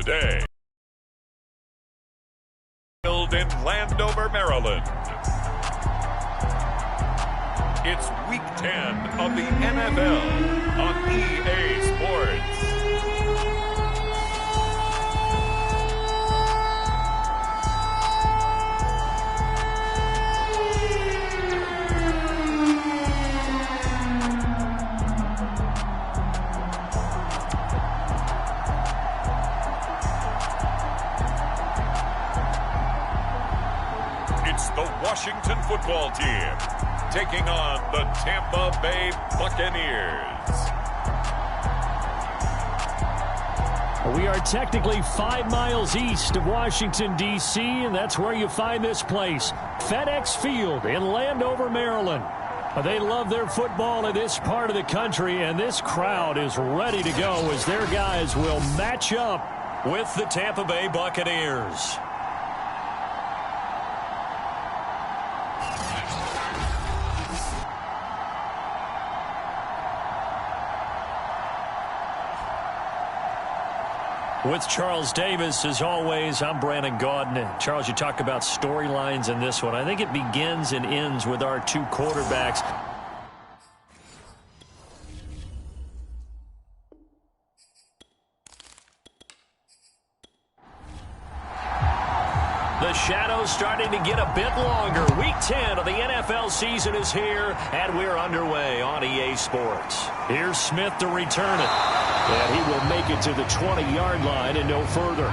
today. Held in Landover, Maryland. It's Week 10 of the NFL on EA Sports. It's the Washington football team taking on the Tampa Bay Buccaneers. We are technically 5 miles east of Washington, D.C., and that's where you find this place, FedEx Field in Landover, Maryland. They love their football in this part of the country, and this crowd is ready to go as their guys will match up with the Tampa Bay Buccaneers. With Charles Davis, as always, I'm Brandon Gaudin. Charles, you talk about storylines in this one. I think it begins and ends with our two quarterbacks. The shadow's starting to get a bit longer. Week 10 of the NFL season is here, and we're underway on EA Sports. Here's Smith to return it. And he will make it to the 20-yard line and no further.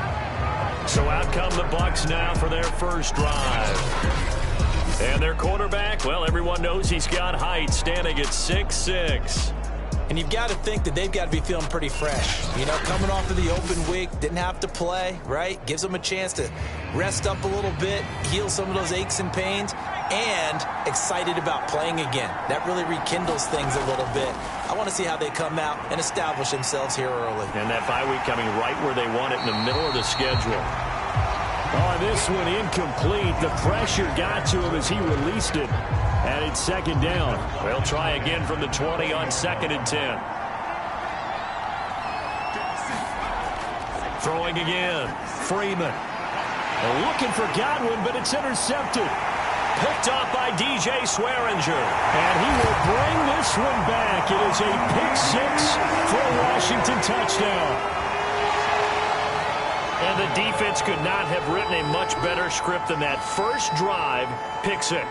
So out come the Bucs now for their first drive. And their quarterback, well, everyone knows he's got height, standing at 6'6". And you've got to think that they've got to be feeling pretty fresh. You know, coming off of the open week, didn't have to play, right? Gives them a chance to rest up a little bit, heal some of those aches and pains, and excited about playing again. That really rekindles things a little bit. I want to see how they come out and establish themselves here early. And that bye week coming right where they want it, in the middle of the schedule. Oh, this one incomplete. The pressure got to him as he released it. And it's second down. They'll try again from the 20 on 2nd and 10. Throwing again. Freeman. They're looking for Godwin, but it's intercepted. Picked off by DJ Swearinger. And he will bring this one back. It is a pick-6 for a Washington touchdown. And the defense could not have written a much better script than that first drive, pick-6.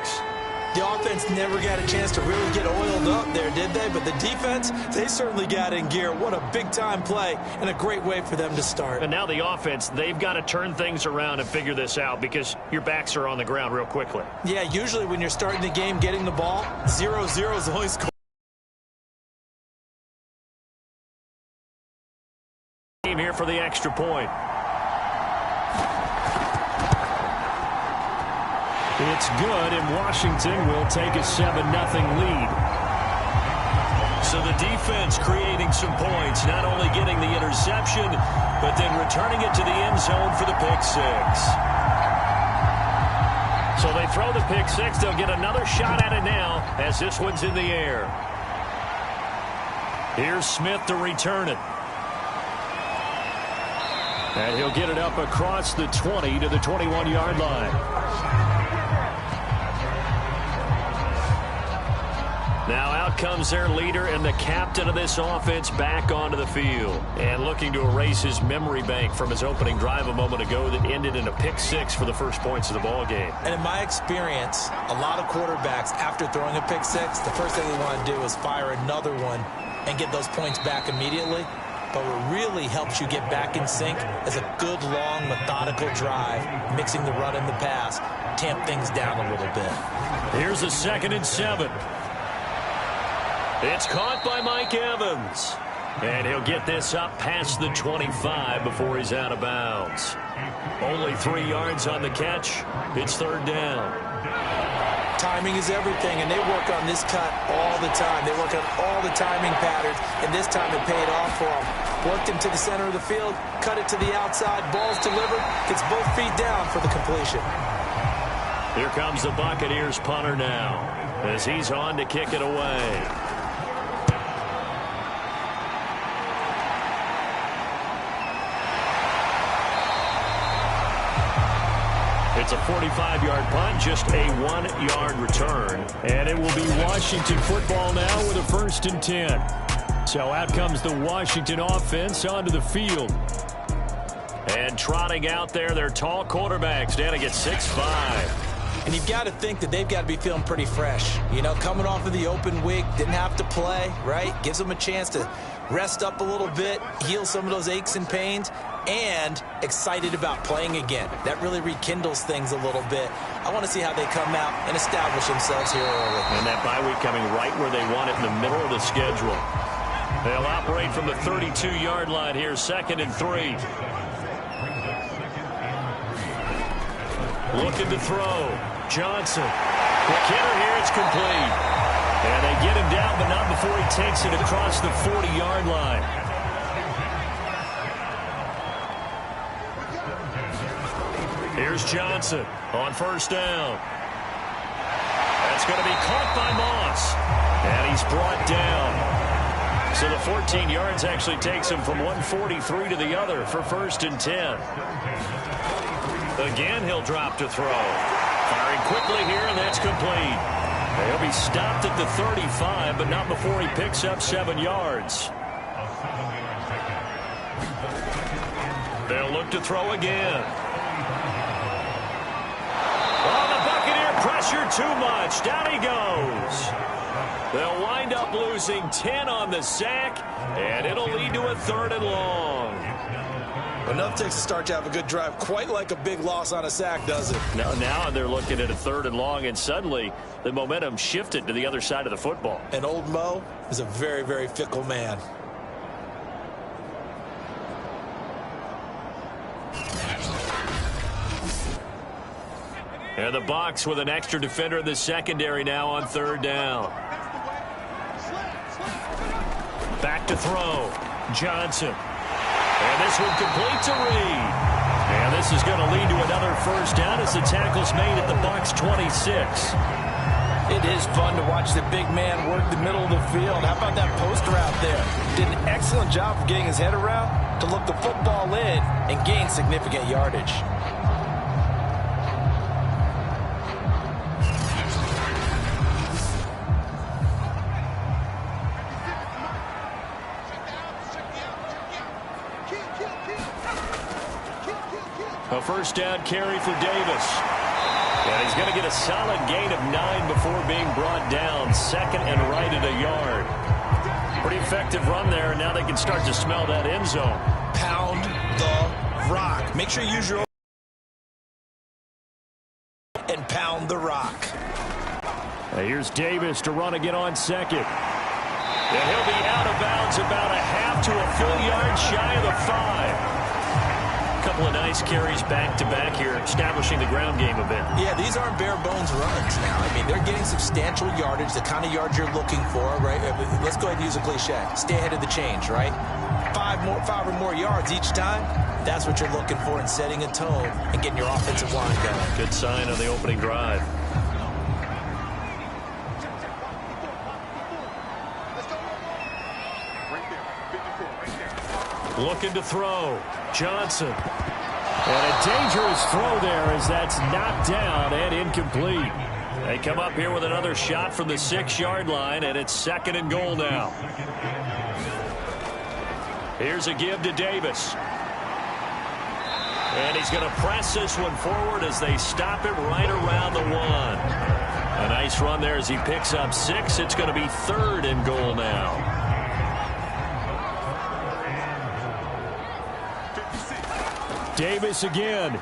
The offense never got a chance to really get oiled up there, did they? But the defense, they certainly got in gear. What a big-time play and a great way for them to start. And now the offense, they've got to turn things around and figure this out because your backs are on the ground real quickly. Yeah, usually when you're starting the game, getting the ball, 0-0 is always cool. Team here for the extra point. It's good, and Washington will take a 7-0 lead. So the defense creating some points, not only getting the interception, but then returning it to the end zone for the pick-6. So they throw the pick-6. They'll get another shot at it now as this one's in the air. Here's Smith to return it. And he'll get it up across the 20 to the 21-yard line. Now out comes their leader and the captain of this offense back onto the field. And looking to erase his memory bank from his opening drive a moment ago that ended in a pick-6 for the first points of the ball game. And in my experience, a lot of quarterbacks, after throwing a pick-6, the first thing they want to do is fire another one and get those points back immediately. But what really helps you get back in sync is a good, long, methodical drive, mixing the run and the pass, tamp things down a little bit. Here's a 2nd and 7. It's caught by Mike Evans. And he'll get this up past the 25 before he's out of bounds. Only 3 yards on the catch. It's 3rd down. Timing is everything, and they work on this cut all the time. They work on all the timing patterns, and this time it paid off for them. Worked him to the center of the field, cut it to the outside, ball's delivered, gets both feet down for the completion. Here comes the Buccaneers punter now as he's on to kick it away. It's a 45-yard punt, just a 1-yard return. And it will be Washington football now with a 1st and 10. So out comes the Washington offense onto the field. And trotting out there, their tall quarterbacks standing at 6'5". And you've got to think that they've got to be feeling pretty fresh. You know, coming off of the open week, didn't have to play, right? Gives them a chance to rest up a little bit, heal some of those aches and pains, and excited about playing again. That really rekindles things a little bit. I want to see how they come out and establish themselves here early. And that bye week coming right where they want it, in the middle of the schedule. They'll operate from the 32-yard line here, 2nd and 3. Looking to throw. Johnson. Quick hitter here. It's complete. And they get him down, but not before he takes it across the 40-yard line. Here's Johnson on 1st down. That's going to be caught by Moss. And he's brought down. So the 14 yards actually takes him from 143 to the other for 1st and 10. Again, he'll drop to throw. Firing quickly here, and that's complete. He'll be stopped at the 35, but not before he picks up 7 yards. They'll look to throw again. Oh, the Buccaneer pressure too much. Down he goes. They'll wind up losing 10 on the sack, and it'll lead to a 3rd and long. Enough takes a start to have a good drive, quite like a big loss on a sack, does it? Now they're looking at a 3rd and long, and suddenly the momentum shifted to the other side of the football. And old Mo is a very, very fickle man. And the Bucs with an extra defender in the secondary now on 3rd down. Back to throw. Johnson. And this one complete to Reed. And this is going to lead to another 1st down as the tackle's made at the Bucs 26. It is fun to watch the big man work the middle of the field. How about that post route there? Did an excellent job of getting his head around to look the football in and gain significant yardage. A 1st down carry for Davis. And he's going to get a solid gain of 9 before being brought down. 2nd and right at a yard. Pretty effective run there, and now they can start to smell that end zone. Pound the rock. Make sure you use your and pound the rock. Here's Davis to run again on 2nd. And he'll be out of bounds about a half to a full yard shy of the 5. Couple of nice carries back-to-back here, establishing the ground game a bit. Yeah, these aren't bare-bones runs now. I mean, they're getting substantial yardage, the kind of yards you're looking for, right? Let's go ahead and use a cliche. Stay ahead of the change, right? 5 or more yards each time. That's what you're looking for in setting a tone and getting your offensive line going. Good sign on the opening drive. Looking to throw. Johnson. And a dangerous throw there as that's knocked down and incomplete. They come up here with another shot from the 6-yard line, and it's 2nd and goal now. Here's a give to Davis. And he's going to press this one forward as they stop it right around the 1. A nice run there as he picks up 6. It's going to be 3rd and goal now. Davis again.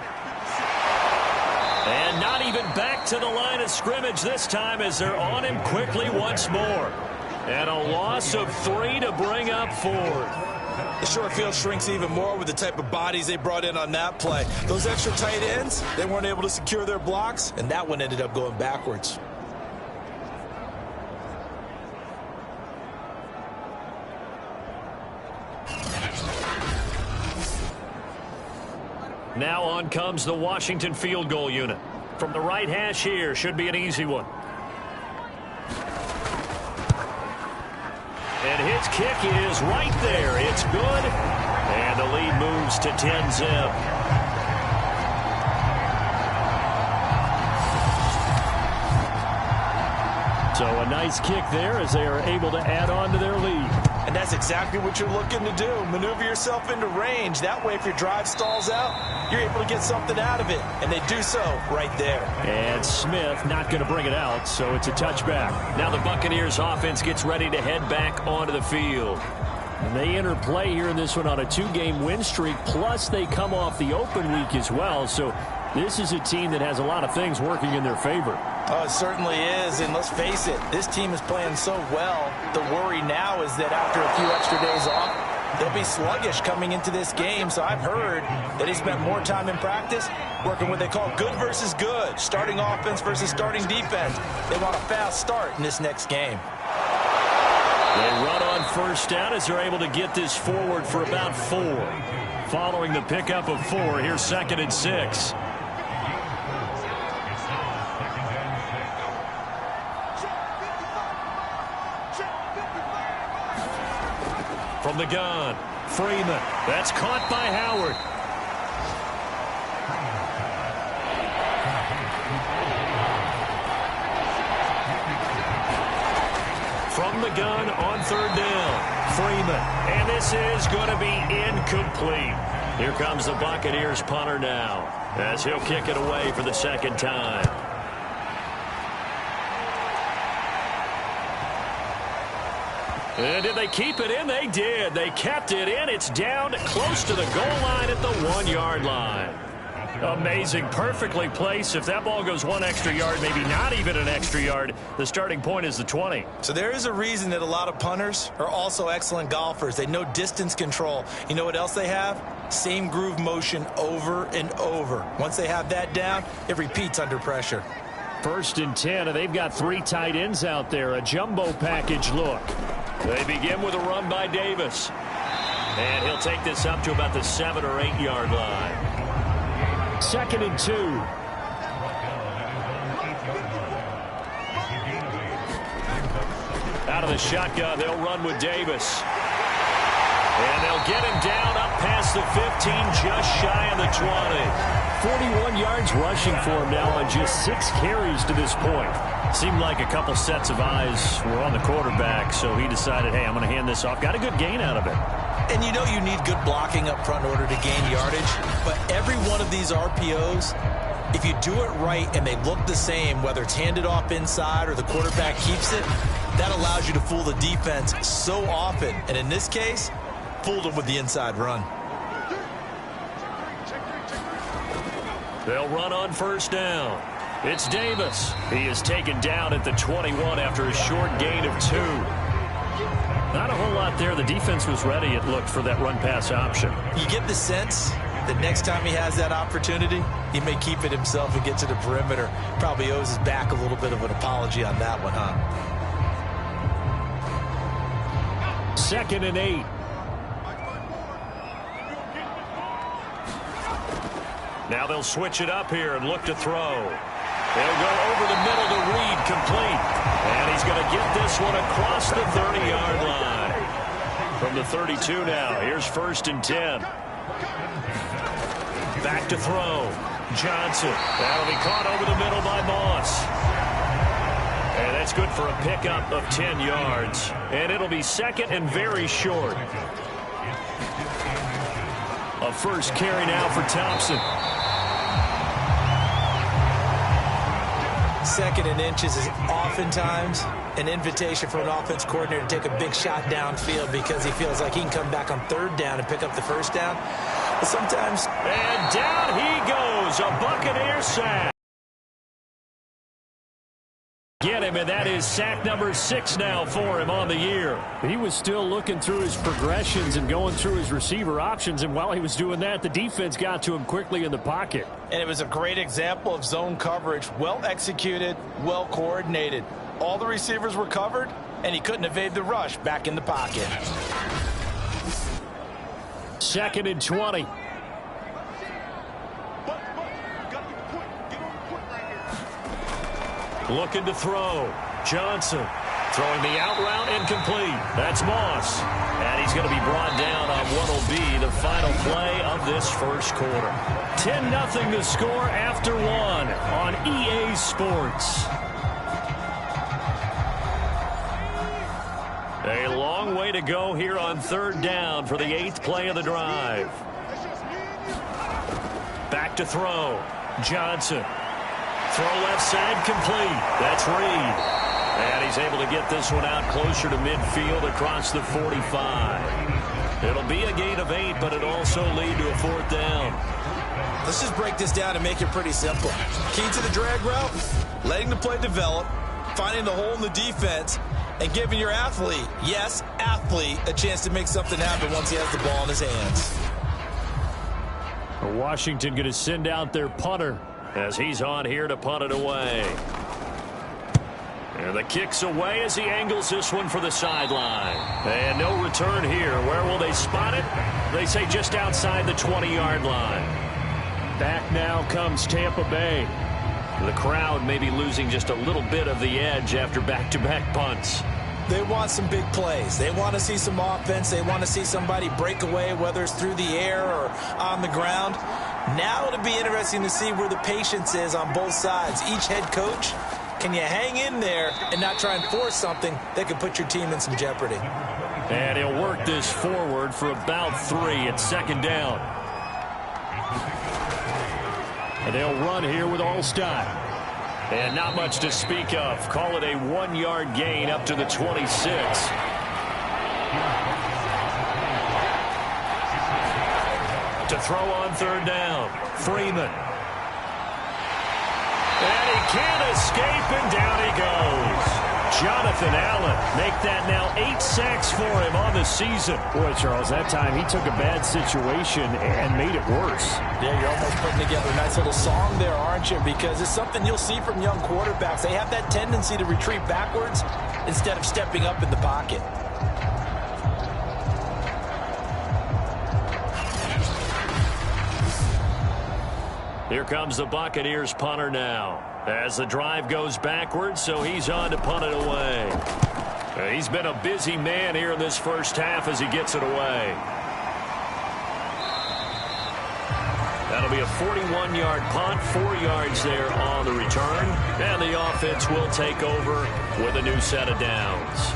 And not even back to the line of scrimmage this time as they're on him quickly once more. And a loss of 3 to bring up 4th. The short field shrinks even more with the type of bodies they brought in on that play. Those extra tight ends, they weren't able to secure their blocks, and that one ended up going backwards. Now on comes the Washington field goal unit. From the right hash here, should be an easy one. And his kick is right there. It's good. And the lead moves to 10-zip. So a nice kick there as they are able to add on to their lead. And that's exactly what you're looking to do. Maneuver yourself into range. That way, if your drive stalls out, you're able to get something out of it. And they do so right there. And Smith not going to bring it out, so it's a touchback. Now the Buccaneers offense gets ready to head back onto the field. And they enter play here in this one on a 2-game win streak, plus they come off the open week as well. So this is a team that has a lot of things working in their favor. Oh, it certainly is, and let's face it, this team is playing so well. The worry now is that after a few extra days off, they'll be sluggish coming into this game. So I've heard that he spent more time in practice working what they call good versus good, starting offense versus starting defense. They want a fast start in this next game. They run on first down as they're able to get this forward for about 4. Following the pickup of 4, here's 2nd and 6. From the gun, Freeman. That's caught by Howard. From the gun on 3rd down, Freeman. And this is going to be incomplete. Here comes the Buccaneers punter now, as he'll kick it away for the 2nd time. And did they keep it in? They did. They kept it in. It's down close to the goal line at the 1-yard line. Amazing. Perfectly placed. If that ball goes 1 extra yard, maybe not even an extra yard, the starting point is the 20. So there is a reason that a lot of punters are also excellent golfers. They know distance control. You know what else they have? Same groove motion over and over. Once they have that down, it repeats under pressure. 1st and 10, and they've got 3 tight ends out there. A jumbo package look. They begin with a run by Davis. And he'll take this up to about the 7 or 8 yard line. 2nd and 2. Out of the shotgun, they'll run with Davis. And they'll get him down up past the 15, just shy of the 20. 41 yards rushing for him now on just 6 carries to this point. Seemed like a couple sets of eyes were on the quarterback, so he decided, hey, I'm going to hand this off. Got a good gain out of it. And you know you need good blocking up front in order to gain yardage, but every one of these RPOs, if you do it right and they look the same, whether it's handed off inside or the quarterback keeps it, that allows you to fool the defense so often. And in this case, fooled them with the inside run. They'll run on 1st down. It's Davis. He is taken down at the 21 after a short gain of 2. Not a whole lot there. The defense was ready, it looked, for that run-pass option. You get the sense that next time he has that opportunity, he may keep it himself and get to the perimeter. Probably owes his back a little bit of an apology on that one, huh? 2nd and 8. Now they'll switch it up here and look to throw. They'll go over the middle to Reed, complete. And he's going to get this one across the 30-yard line. From the 32 now, here's 1st and 10. Back to throw. Johnson. That'll be caught over the middle by Moss. And that's good for a pickup of 10 yards. And it'll be 2nd and very short. A first carry now for Thompson. 2nd and inches is oftentimes an invitation for an offense coordinator to take a big shot downfield because he feels like he can come back on 3rd down and pick up the 1st down. But sometimes... And down he goes. A Buccaneer sack. Get him, and that is sack number 6 now for him on the year. He was still looking through his progressions and going through his receiver options, and while he was doing that, the defense got to him quickly in the pocket. And it was a great example of zone coverage. Well executed, well coordinated. All the receivers were covered, and he couldn't evade the rush back in the pocket. 2nd and 20. Looking to throw. Johnson throwing the out route, incomplete. That's Moss. And he's going to be brought down on what will be the final play of this first quarter. 10-0 to score after 1 on EA Sports. to go here on 3rd down for the 8th play of the drive. Back to throw. Johnson. Throw left side complete. That's Reed. And he's able to get this one out closer to midfield across the 45. It'll be a gain of 8, but it'll also lead to a 4th down. Let's just break this down and make it pretty simple. Key to the drag route, letting the play develop, finding the hole in the defense, and giving your athlete, yes, athlete, a chance to make something happen once he has the ball in his hands. Washington going to send out their punter as he's on here to punt it away. And the kick's away as he angles this one for the sideline. And no return here. Where will they spot it? They say just outside the 20-yard line. Back now comes Tampa Bay. The crowd may be losing just a little bit of the edge after back-to-back punts. They want some big plays. They want to see some offense. They want to see somebody break away, whether it's through the air or on the ground. Now it'll be interesting to see where the patience is on both sides. Each head coach, can you hang in there and not try and force something that could put your team in some jeopardy? And he'll work this forward for about 3 at 2nd down. And they'll run here with All-Madden. And not much to speak of. Call it a 1-yard gain up to the 26. To throw on 3rd down. Freeman. And he can't escape, and down he goes. Jonathan Allen make that now 8 sacks for him on the season. Boy, Charles, that time he took a bad situation and made it worse. Yeah, you're almost putting together a nice little song there, aren't you? Because it's something you'll see from young quarterbacks. They have that tendency to retreat backwards instead of stepping up in the pocket. Here comes the Buccaneers punter now. As the drive goes backwards, so he's on to punt it away. He's been a busy man here in this first half as he gets it away. That'll be a 41-yard punt, 4 yards there on the return. And the offense will take over with a new set of downs.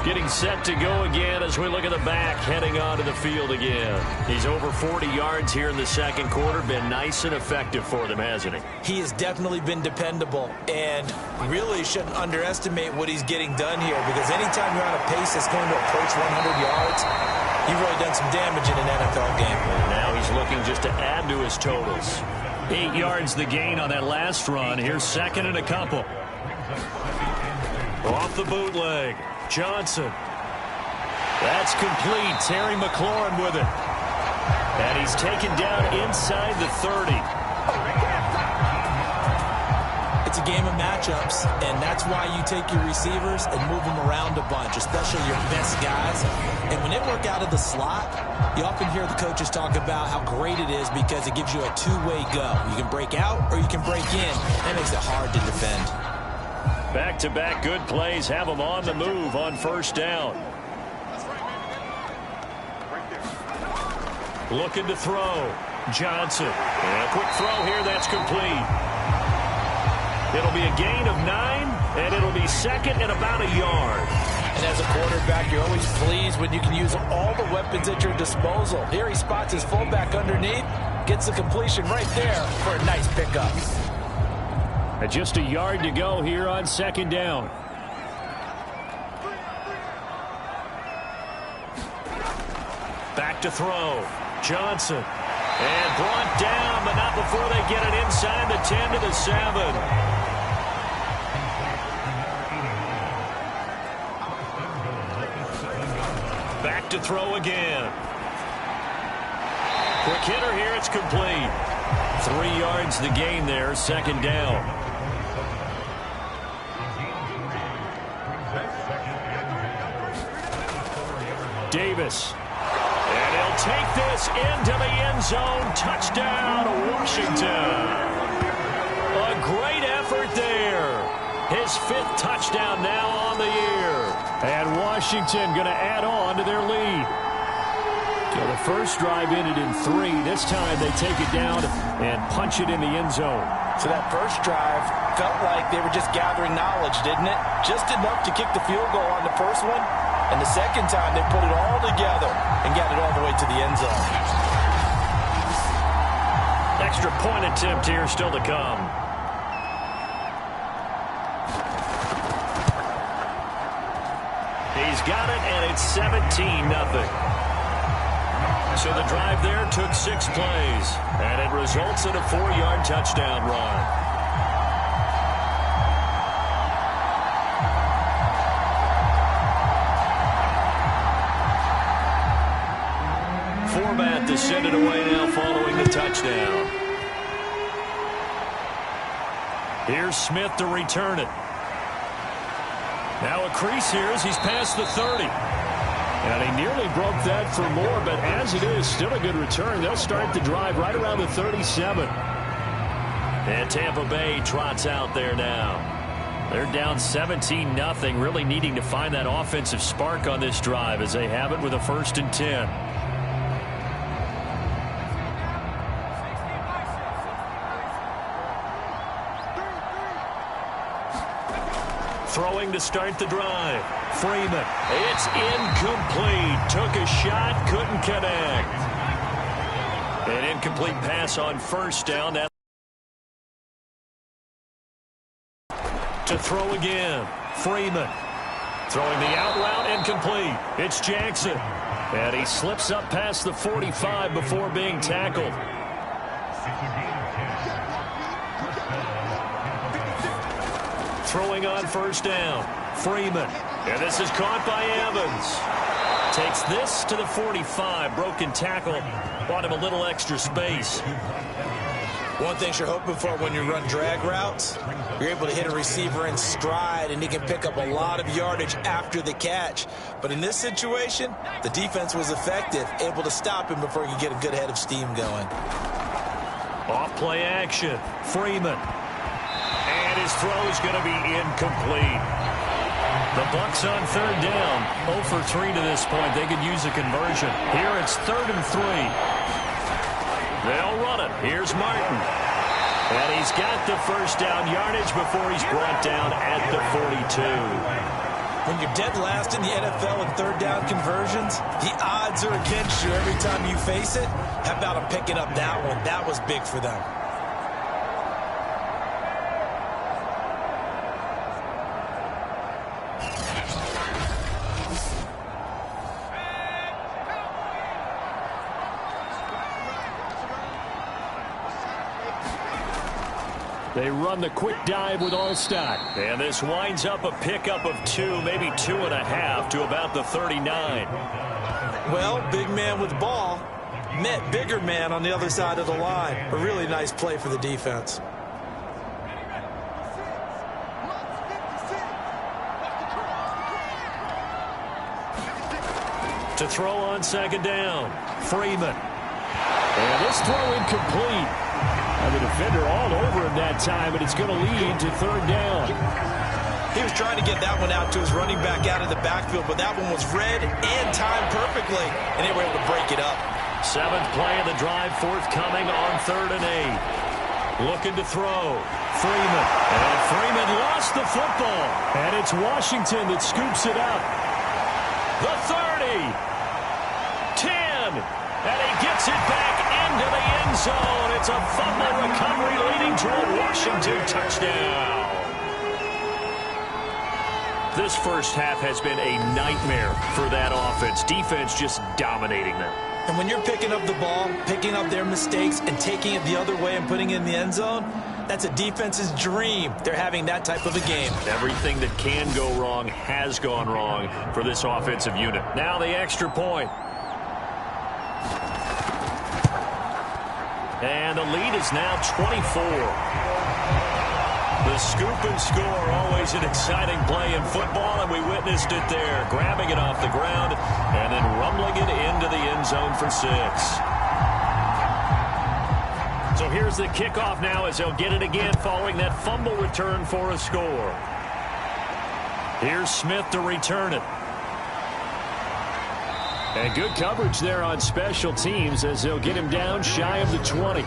Getting set to go again as we look at the back, heading onto the field again. He's over 40 yards here in the 2nd quarter. Been nice and effective for them, hasn't he? He has definitely been dependable, and really shouldn't underestimate what he's getting done here, because anytime you're on a pace that's going to approach 100 yards, you've really done some damage in an NFL game. Now he's looking just to add to his totals. 8 yards the gain on that last run. Here's 2nd and a couple. Off the bootleg. Johnson. That's complete. Terry McLaurin with it. And he's taken down inside the 30. It's a game of matchups, and that's why you take your receivers and move them around a bunch, especially your best guys. And when they work out of the slot, you often hear the coaches talk about how great it is because it gives you a two-way go. You can break out or you can break in. That makes it hard to defend. Back-to-back good plays have them on the move on 1st down. Looking to throw. Johnson. And a quick throw here. That's complete. It'll be a gain of 9, and it'll be 2nd and about a yard. And as a quarterback, you're always pleased when you can use all the weapons at your disposal. Here he spots his fullback underneath, gets the completion right there for a nice pickup. Just a yard to go here on 2nd down. Back to throw. Johnson. And brought down, but not before they get it inside the 10 to the 7. Back to throw again. Quick hitter here. It's complete. 3 yards the gain there. 2nd down. Davis. And he'll take this into the end zone. Touchdown, Washington. A great effort there. His 5th touchdown now on the year. And Washington going to add on to their lead. So the first drive ended in 3. This time they take it down and punch it in the end zone. So that first drive felt like they were just gathering knowledge, didn't it? Just enough to kick the field goal on the first one. And the second time, they put it all together and got it all the way to the end zone. Extra point attempt here still to come. He's got it, and it's 17-0. So the drive there took 6 plays, and it results in a 4-yard touchdown run. Format to send it away now following the touchdown. Here's Smith to return it. Now a crease here as he's past the 30. And he nearly broke that for more, but as it is, still a good return. They'll start the drive right around the 37. And Tampa Bay trots out there now. They're down 17-0, really needing to find that offensive spark on this drive as they have it with a 1st and 10. Throwing to start the drive. Freeman. It's incomplete. Took a shot, couldn't connect. An incomplete pass on 1st down. To throw again. Freeman. Throwing the out route, incomplete. It's Jackson. And he slips up past the 45 before being tackled. Throwing on 1st down. Freeman. And this is caught by Evans. Takes this to the 45. Broken tackle. Bought him a little extra space. One thing you're hoping for when you run drag routes, you're able to hit a receiver in stride, and he can pick up a lot of yardage after the catch. But in this situation, the defense was effective, able to stop him before he could get a good head of steam going. Off play action. Freeman. And his throw is going to be incomplete. The Bucs on 3rd down. 0 for 3 to this point. They could use a conversion. Here it's 3rd and 3. They'll run it. Here's Martin. And he's got the 1st down yardage before he's brought down at the 42. When you're dead last in the NFL in 3rd down conversions, the odds are against you every time you face it. How about him picking up that one? That was big for them. They run the quick dive with Allstott. And this winds up a pickup of 2, maybe 2.5 to about the 39. Well, big man with ball met bigger man on the other side of the line. A really nice play for the defense. To throw on 2nd down. Freeman. And this throw incomplete. And the defender all over him that time, and it's going to lead to 3rd down. He was trying to get that one out to his running back out of the backfield, but that one was read and timed perfectly, and they were able to break it up. 7th play of the drive forthcoming on 3rd and 8. Looking to throw. Freeman. And Freeman lost the football. And it's Washington that scoops it up. The 30. 10. And he gets it back into the end zone. It's a fumble recovery leading to a Washington touchdown. This first half has been a nightmare for that offense. Defense just dominating them. And when you're picking up the ball, picking up their mistakes, and taking it the other way and putting it in the end zone, that's a defense's dream. They're having that type of a game. Everything that can go wrong has gone wrong for this offensive unit. Now the extra point. And the lead is now 24. The scoop and score, always an exciting play in football, and we witnessed it there. Grabbing it off the ground and then rumbling it into the end zone for 6. So here's the kickoff now as they'll get it again following that fumble return for a score. Here's Smith to return it. And good coverage there on special teams as they'll get him down shy of the 20.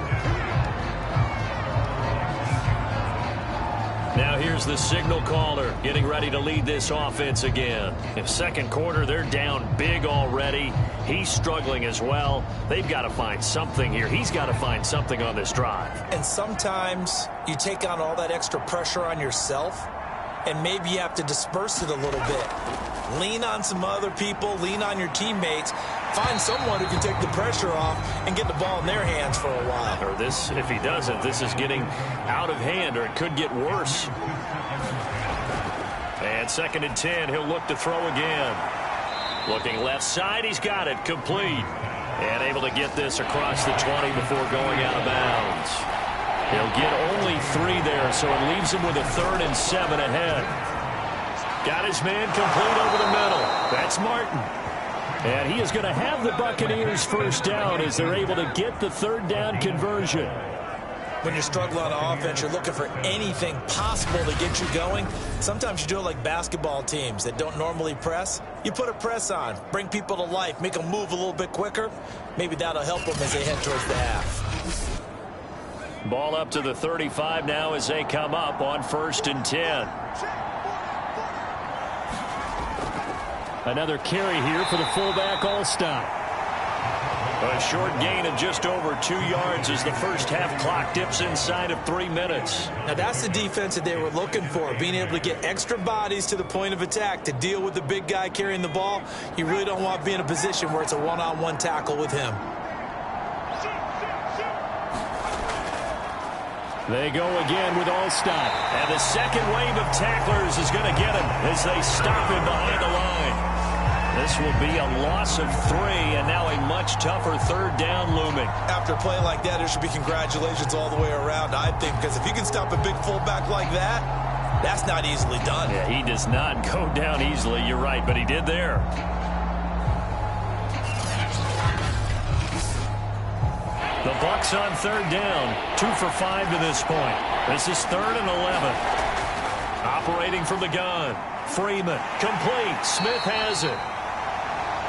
Now here's here's the signal caller getting ready to lead this offense again. In second quarter, they're down big already. He's struggling as well. They've got to find something here. He's got to find something on this drive. And sometimes you take on all that extra pressure on yourself, and maybe you have to disperse it a little bit. Lean on some other people. Lean on your teammates. Find someone who can take the pressure off and get the ball in their hands for a while. Or this, if he doesn't, this is getting out of hand, or it could get worse. And 2nd and 10, he'll look to throw again. Looking left side, he's got it, complete. And able to get this across the 20 before going out of bounds. He'll get only 3 there, so it leaves him with a 3rd and 7 ahead. Got his man complete over the middle. That's Martin. And he is going to have the Buccaneers first down as they're able to get the 3rd down conversion. When you're struggling on offense, you're looking for anything possible to get you going. Sometimes you do it like basketball teams that don't normally press. You put a press on, bring people to life, make them move a little bit quicker. Maybe that'll help them as they head towards the half. Ball up to the 35 now as they come up on 1st and 10. Another carry here for the fullback All-Stop. A short gain of just over 2 yards as the first half clock dips inside of 3 minutes. Now that's the defense that they were looking for, being able to get extra bodies to the point of attack to deal with the big guy carrying the ball. You really don't want to be in a position where it's a one-on-one tackle with him. They go again with All-Stop. And the second wave of tacklers is going to get him as they stop him behind the line. This will be a loss of 3, and now a much tougher 3rd down looming. After a play like that, there should be congratulations all the way around, I think, because if you can stop a big fullback like that, that's not easily done. Yeah, he does not go down easily, you're right, but he did there. The Bucs on 3rd down, 2 for 5 to this point. This is 3rd and 11. Operating from the gun, Freeman, complete. Smith has it.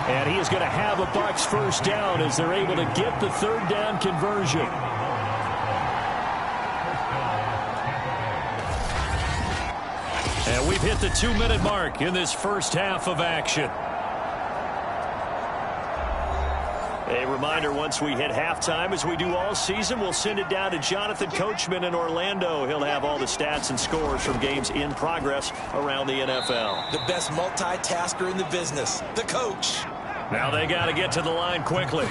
And he is going to have a Bucs first down as they're able to get the 3rd down conversion. And we've hit the 2-minute mark in this first half of action. A reminder, once we hit halftime, as we do all season, we'll send it down to Jonathan Coachman in Orlando. He'll have all the stats and scores from games in progress around the NFL. The best multitasker in the business, the coach. Now they got to get to the line quickly.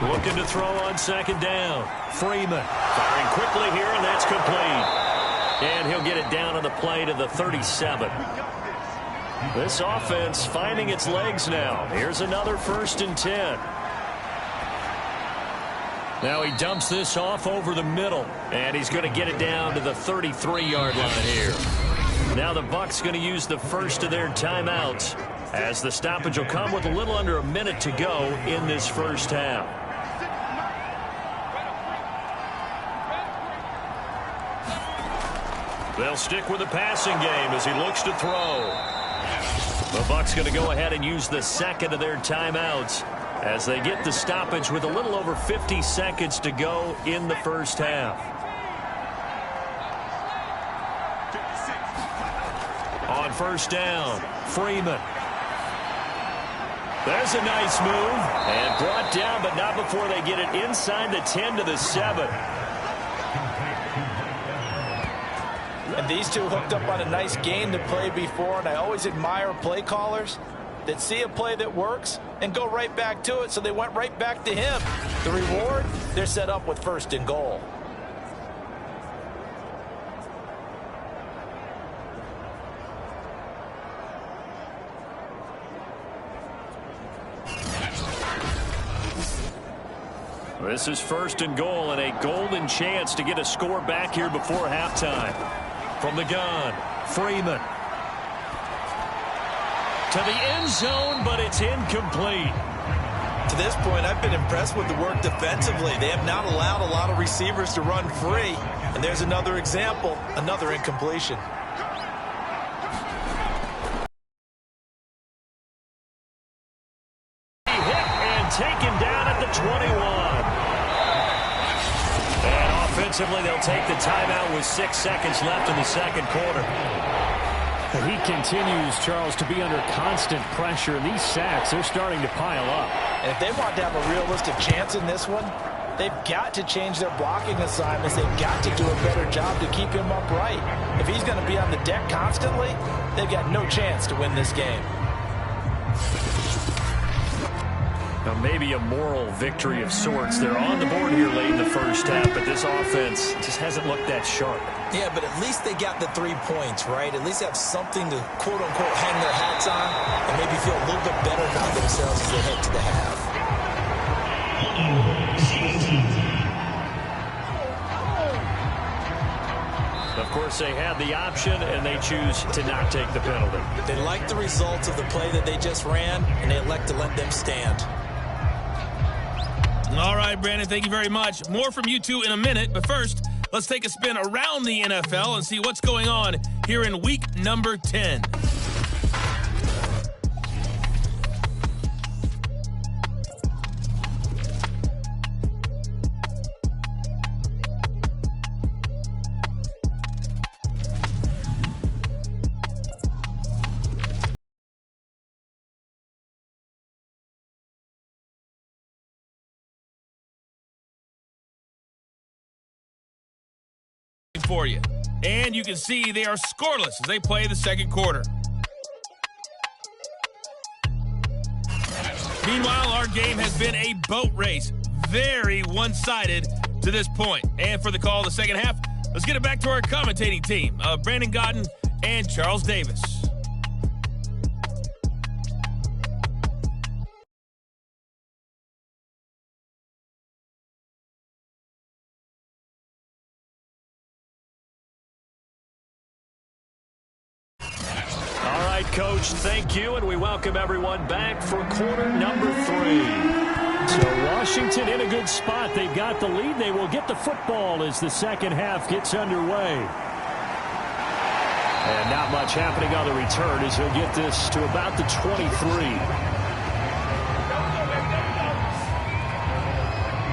Looking to throw on 2nd down. Freeman firing quickly here, and that's complete. And he'll get it down on the play to the 37. This offense finding its legs now. Here's another 1st and 10. Now he dumps this off over the middle, and he's going to get it down to the 33-yard line here. Now the Bucs going to use the first of their timeouts, as the stoppage will come with a little under a minute to go in this first half. They'll stick with the passing game as he looks to throw. The Bucs going to go ahead and use the second of their timeouts as they get the stoppage with a little over 50 seconds to go in the first half. On 1st down, Freeman. There's a nice move, and brought down, but not before they get it inside the 10 to the 7. And these two hooked up on a nice game to play before, and I always admire play callers that see a play that works and go right back to it, so they went right back to him. The reward, they're set up with 1st and goal. This is 1st and goal, and a golden chance to get a score back here before halftime. From the gun, Freeman. To the end zone, but it's incomplete. To this point, I've been impressed with the work defensively. They have not allowed a lot of receivers to run free. And there's another example, another incompletion. Hit and taken down at the 21. And off defensively, they'll take the timeout with 6 seconds left in the second quarter. He continues, Charles, to be under constant pressure. These sacks, they're starting to pile up. And if they want to have a realistic chance in this one, they've got to change their blocking assignments. They've got to do a better job to keep him upright. If he's going to be on the deck constantly, they've got no chance to win this game. Now, maybe a moral victory of sorts. They're on the board here late in the first half, but this offense just hasn't looked that sharp. Yeah, but at least they got the 3 points, right? At least have something to, quote-unquote, hang their hats on and maybe feel a little bit better about themselves as they head to the half. Of course, they had the option, and they choose to not take the penalty. They like the results of the play that they just ran, and they elect to let them stand. All right, Brandon, thank you very much. More from you two in a minute, but first, let's take a spin around the NFL and see what's going on here in week number 10. For you. And you can see they are scoreless as they play the second quarter. Meanwhile, our game has been a boat race. Very one-sided to this point. And for the call of the second half, let's get it back to our commentating team of Brandon Godden and Charles Davis. Coach, thank you, and we welcome everyone back for quarter number 3. So Washington in a good spot. They've got the lead. They will get the football as the second half gets underway. And not much happening on the return as he'll get this to about the 23.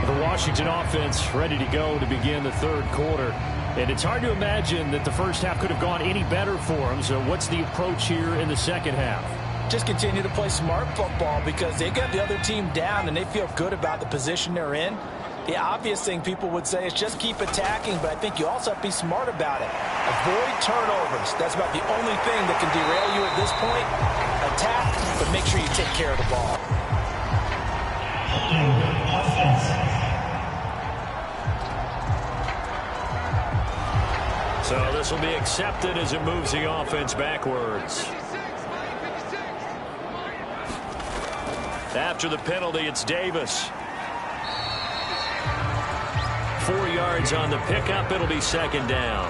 The Washington offense ready to go to begin the third quarter. And it's hard to imagine that the first half could have gone any better for them. So what's the approach here in the second half? Just continue to play smart football because they got the other team down and they feel good about the position they're in. The obvious thing people would say is just keep attacking, but I think you also have to be smart about it. Avoid turnovers. That's about the only thing that can derail you at this point. Attack, but make sure you take care of the ball. So this will be accepted as it moves the offense backwards. After the penalty, it's Davis. 4 yards on the pickup. It'll be second down.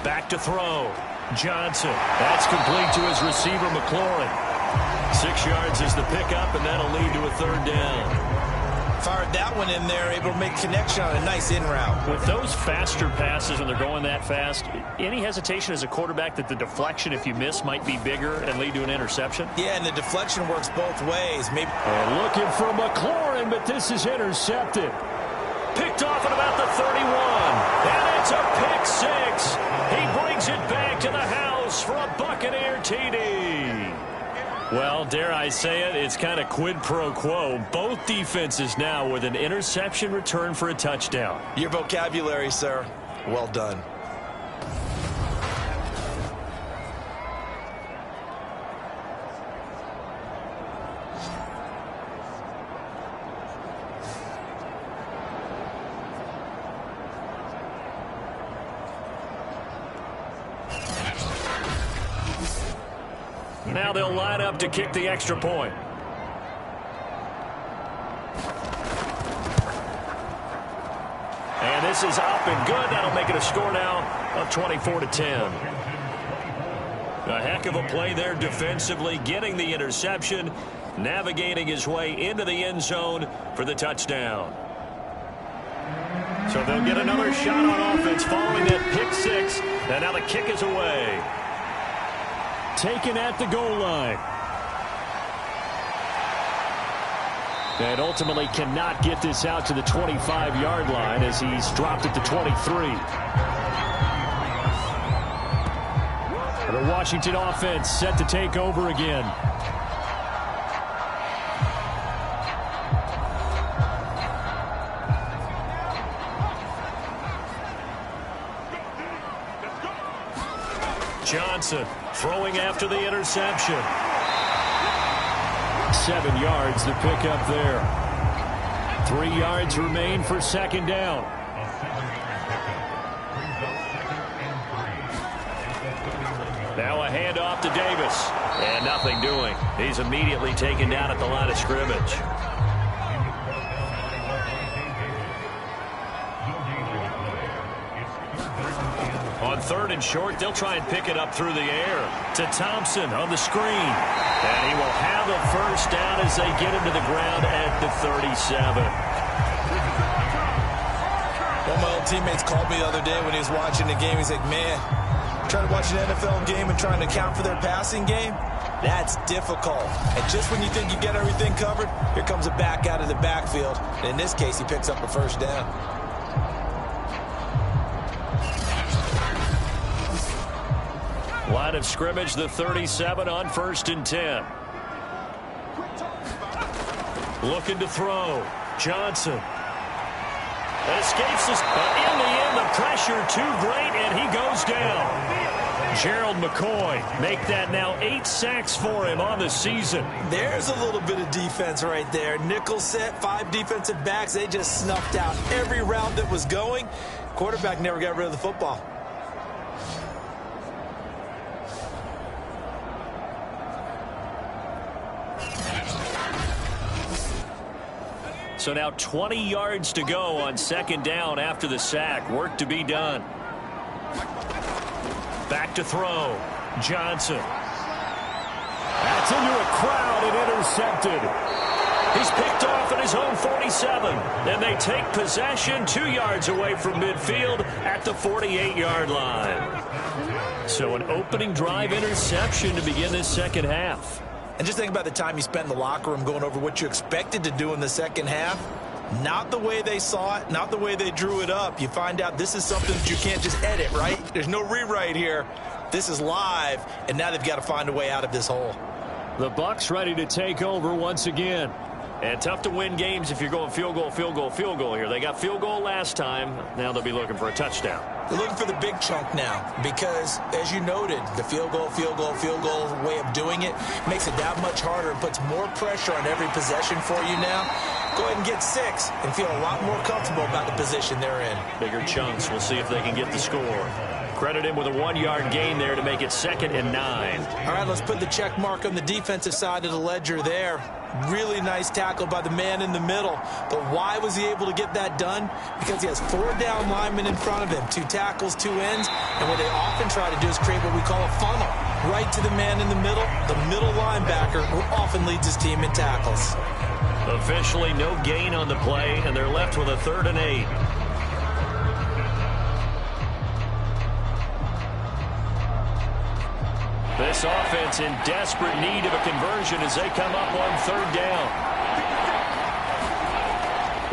Back to throw. Johnson. That's complete to his receiver, McLaurin. 6 yards is the pickup, and that'll lead to a third down. Fired that one in there, able to make connection on a nice in route. With those faster passes when they're going that fast, any hesitation as a quarterback that the deflection, if you miss, might be bigger and lead to an interception? Yeah, and the deflection works both ways. Maybe. And looking for McLaurin, but this is intercepted. Picked off at about the 31. And it's a pick six. He brings it back to the house for a Buccaneer TD. Well, dare I say it, it's kind of quid pro quo. Both defenses now with an interception return for a touchdown. Your vocabulary, sir. Well done. Now they'll line up to kick the extra point. And this is up and good. That'll make it a score now of 24-10. A heck of a play there defensively, getting the interception, navigating his way into the end zone for the touchdown. So they'll get another shot on offense following that pick six. And now the kick is away. Taken at the goal line. And ultimately cannot get this out to the 25-yard line as he's dropped it to 23. The Washington offense set to take over again. Johnson throwing after the interception. 7 yards to pick up there. 3 yards remain for second down. Now a handoff to Davis. And nothing doing. He's immediately taken down at the line of scrimmage. On 3rd and short, they'll try and pick it up through the air to Thompson on the screen. And he will have a first down as they get him to the ground at the 37. One of my old teammates called me the other day when he was watching the game. He's like, man, trying to watch an NFL game and trying to account for their passing game, that's difficult. And just when you think you get everything covered, here comes a back out of the backfield. And in this case, he picks up a first down. Line of scrimmage, the 37 on 1st and 10. Looking to throw. Johnson. Escapes this, but in the end, the pressure too great, and he goes down. Gerald McCoy make that now 8 sacks for him on the season. There's a little bit of defense right there. Nickel set, 5 defensive backs. They just snuffed out every route that was going. Quarterback never got rid of the football. So now 20 yards to go on 2nd down after the sack. Work to be done. Back to throw. Johnson. That's into a crowd and intercepted. He's picked off at his own 47. And they take possession 2 yards away from midfield at the 48-yard line. So an opening drive interception to begin this second half. And just think about the time you spent in the locker room going over what you expected to do in the second half. Not the way they saw it, not the way they drew it up. You find out this is something that you can't just edit, right? There's no rewrite here. This is live, and now they've got to find a way out of this hole. The Bucs ready to take over once again. And tough to win games if you're going field goal, field goal, field goal here. They got field goal last time. Now they'll be looking for a touchdown. They're looking for the big chunk now because, as you noted, the field goal way of doing it makes it that much harder and puts more pressure on every possession for you now. Go ahead and get 6 and feel a lot more comfortable about the position they're in. Bigger chunks. We'll see if they can get the score. Credit him with a 1-yard gain there to make it 2nd and 9. All right, let's put the check mark on the defensive side of the ledger there. Really nice tackle by the man in the middle. But why was he able to get that done? Because he has 4 down linemen in front of him, 2 tackles, 2 ends. And what they often try to do is create what we call a funnel. Right to the man in the middle linebacker, who often leads his team in tackles. Officially no gain on the play, and they're left with a 3rd and 8. This offense in desperate need of a conversion as they come up on 3rd down.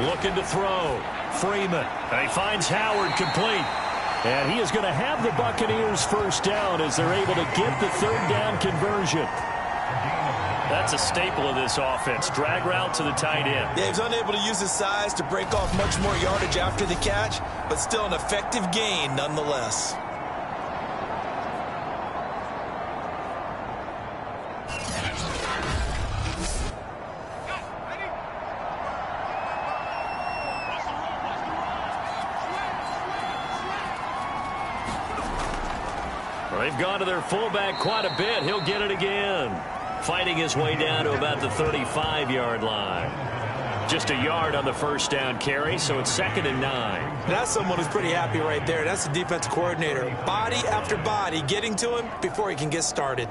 Looking to throw. Freeman. And he finds Howard complete. And he is going to have the Buccaneers first down as they're able to get the 3rd down conversion. That's a staple of this offense. Drag route to the tight end. Yeah, he's unable to use his size to break off much more yardage after the catch, but still an effective gain nonetheless. They've gone to their fullback quite a bit. He'll get it again. Fighting his way down to about the 35-yard line. Just a yard on the first down carry, so it's 2nd and 9. That's someone who's pretty happy right there. That's the defensive coordinator. Body after body getting to him before he can get started.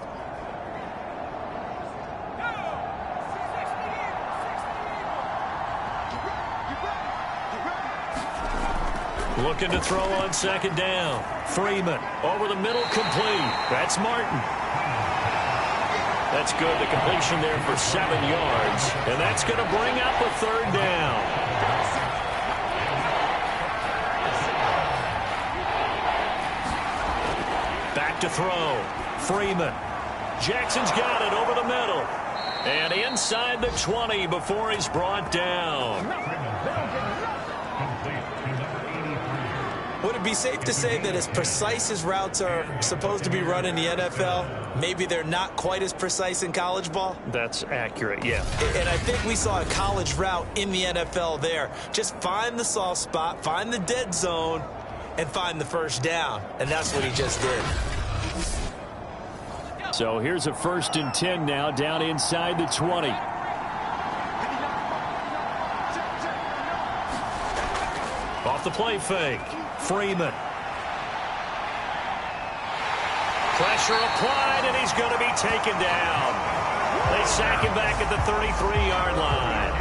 Looking to throw on 2nd down. Freeman over the middle, complete. That's Martin. That's good. The completion there for 7 yards. And that's going to bring up a 3rd down. Back to throw. Freeman. Jackson's got it over the middle. And inside the 20 before he's brought down. Would it be safe to say that as precise as routes are supposed to be run in the NFL, maybe they're not quite as precise in college ball? That's accurate, yeah. And I think we saw a college route in the NFL there. Just find the soft spot, find the dead zone, and find the 1st down. And that's what he just did. So here's a 1st and 10 now, down inside the 20. Off the play fake. Freeman. Pressure applied, and he's going to be taken down. They sack him back at the 33-yard line.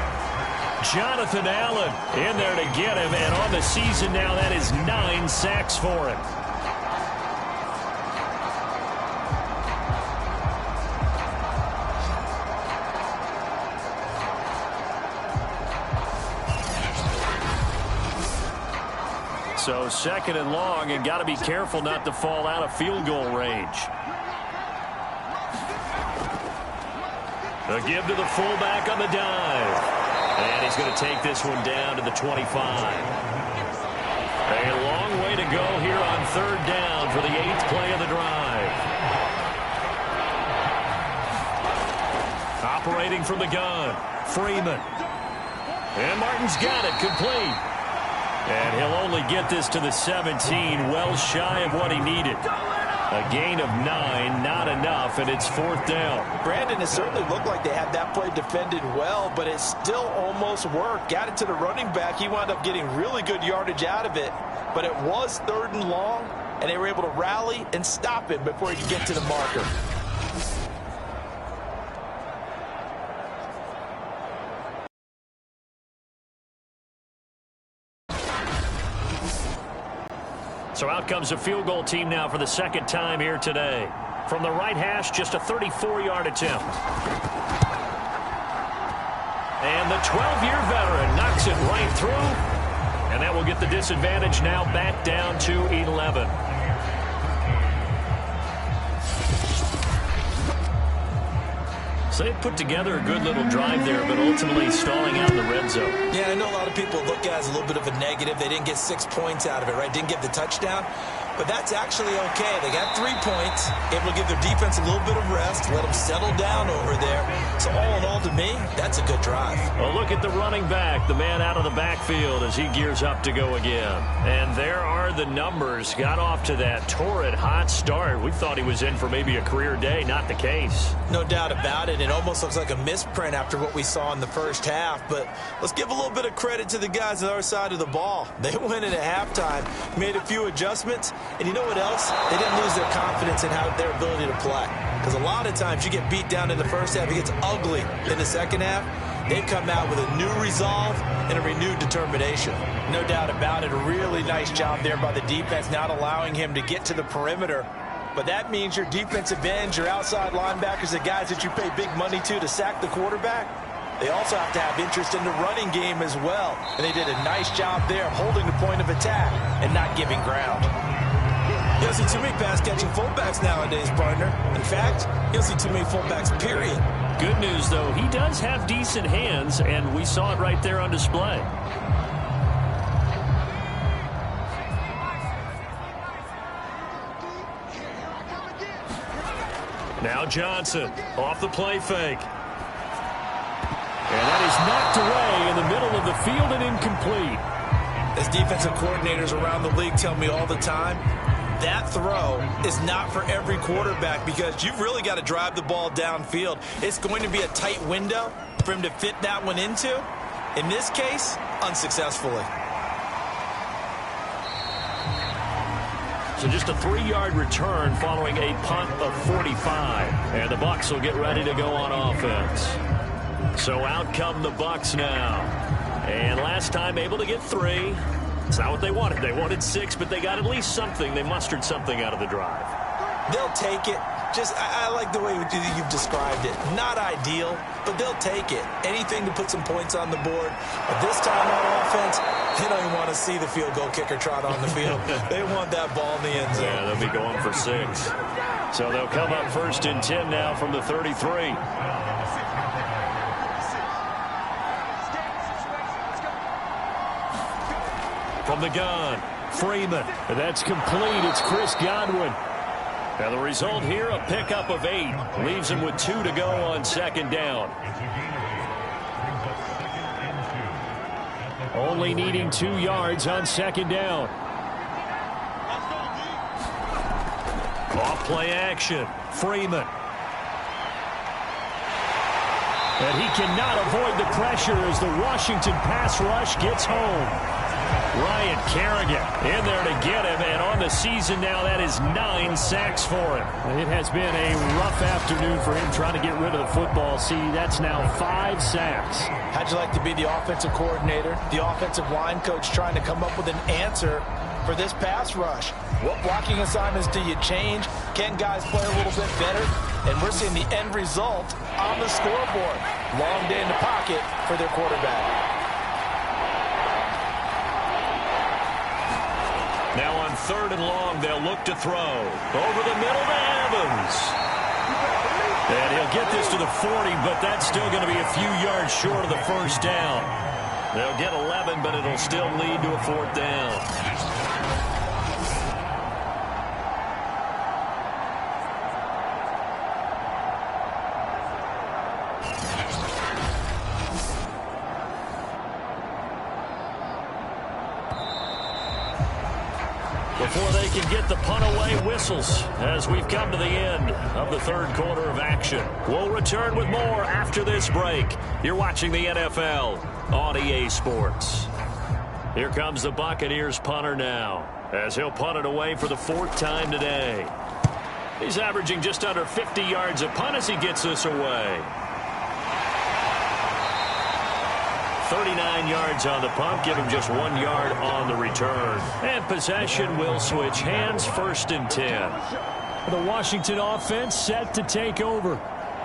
Jonathan Allen in there to get him, and on the season now, that is 9 sacks for him. So 2nd and long, and got to be careful not to fall out of field goal range. A give to the fullback on the dive. And he's going to take this one down to the 25. A long way to go here on 3rd down for the 8th play of the drive. Operating from the gun, Freeman. And Martin's got it, complete. And he'll only get this to the 17, well shy of what he needed. A gain of 9, not enough, and it's 4th down. Brandon, it certainly looked like they had that play defended well, but it still almost worked. Got it to the running back. He wound up getting really good yardage out of it, but it was 3rd and long, and they were able to rally and stop him before he could get to the marker. So out comes a field goal team now for the 2nd time here today. From the right hash, just a 34-yard attempt. And the 12-year veteran knocks it right through. And that will get the disadvantage now back down to 11. So they put together a good little drive there, but ultimately stalling out in the red zone. Yeah, I know a lot of people look at it as a little bit of a negative. They didn't get 6 points out of it, right? Didn't get the touchdown. But that's actually okay. They got 3 points, able to give their defense a little bit of rest, let them settle down over there. So all in all, to me, that's a good drive. Well, look at the running back, the man out of the backfield as he gears up to go again. And there are the numbers. Got off to that torrid hot start. We thought he was in for maybe a career day. Not the case. No doubt about it. It almost looks like a misprint after what we saw in the 1st half. But let's give a little bit of credit to the guys on the other side of the ball. They went in at halftime, made a few adjustments, and you know what else? They didn't lose their confidence in their ability to play. Because a lot of times you get beat down in the 1st half, it gets ugly in the 2nd half. They've come out with a new resolve and a renewed determination. No doubt about it. A really nice job there by the defense, not allowing him to get to the perimeter. But that means your defensive ends, your outside linebackers, the guys that you pay big money to sack the quarterback, they also have to have interest in the running game as well. And they did a nice job there of holding the point of attack and not giving ground. You don't see too many pass-catching fullbacks nowadays, partner. In fact, you don't see too many fullbacks, period. Good news, though, he does have decent hands, and we saw it right there on display. Now Johnson off the play fake. And that is knocked away in the middle of the field and incomplete. As defensive coordinators around the league tell me all the time, that throw is not for every quarterback because you've really got to drive the ball downfield. It's going to be a tight window for him to fit that one into. In this case, unsuccessfully. So just a 3-yard return following a punt of 45. And the Bucs will get ready to go on offense. So out come the Bucs now. And last time able to get 3. It's not what they wanted. They wanted 6, but they got at least something. They mustered something out of the drive. They'll take it. I like the way you've described it. Not ideal, but they'll take it. Anything to put some points on the board. But this time on offense, they don't even want to see the field goal kicker trot on the field. They want that ball in the end zone. Yeah, they'll be going for 6. So they'll come up 1st and 10 now from the 33. From the gun, Freeman. That's complete. It's Chris Godwin. Now the result here, a pickup of 8. Leaves him with 2 to go on 2nd down. Only needing 2 yards on 2nd down. Off play action. Freeman. And he cannot avoid the pressure as the Washington pass rush gets home. Ryan Kerrigan in there to get him, and on the season now, that is 9 sacks for him. It has been a rough afternoon for him trying to get rid of the football. See, that's now 5 sacks. How'd you like to be the offensive coordinator, the offensive line coach trying to come up with an answer for this pass rush? What blocking assignments do you change? Can guys play a little bit better? And we're seeing the end result on the scoreboard. Long day in the pocket for their quarterback. Now on 3rd and long, they'll look to throw. Over the middle to Evans. And he'll get this to the 40, but that's still going to be a few yards short of the 1st down. They'll get 11, but it'll still lead to a 4th down. Before they can get the punt away, whistles as we've come to the end of the 3rd quarter of action. We'll return with more after this break. You're watching the NFL on EA Sports. Here comes the Buccaneers punter now as he'll punt it away for the 4th time today. He's averaging just under 50 yards a punt as he gets this away. 39 yards on the punt, give him just 1 yard on the return. And possession will switch hands, 1st and 10. The Washington offense set to take over.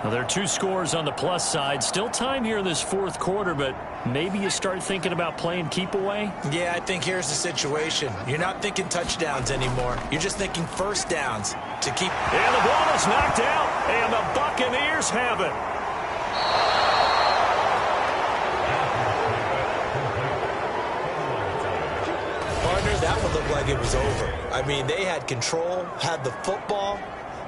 Now, there are 2 scores on the plus side. Still time here in this 4th quarter, but maybe you start thinking about playing keep away? Yeah, I think here's the situation. You're not thinking touchdowns anymore. You're just thinking 1st downs to keep. And the ball is knocked out, and the Buccaneers have it. That would look like it was over. I mean, they had control, had the football,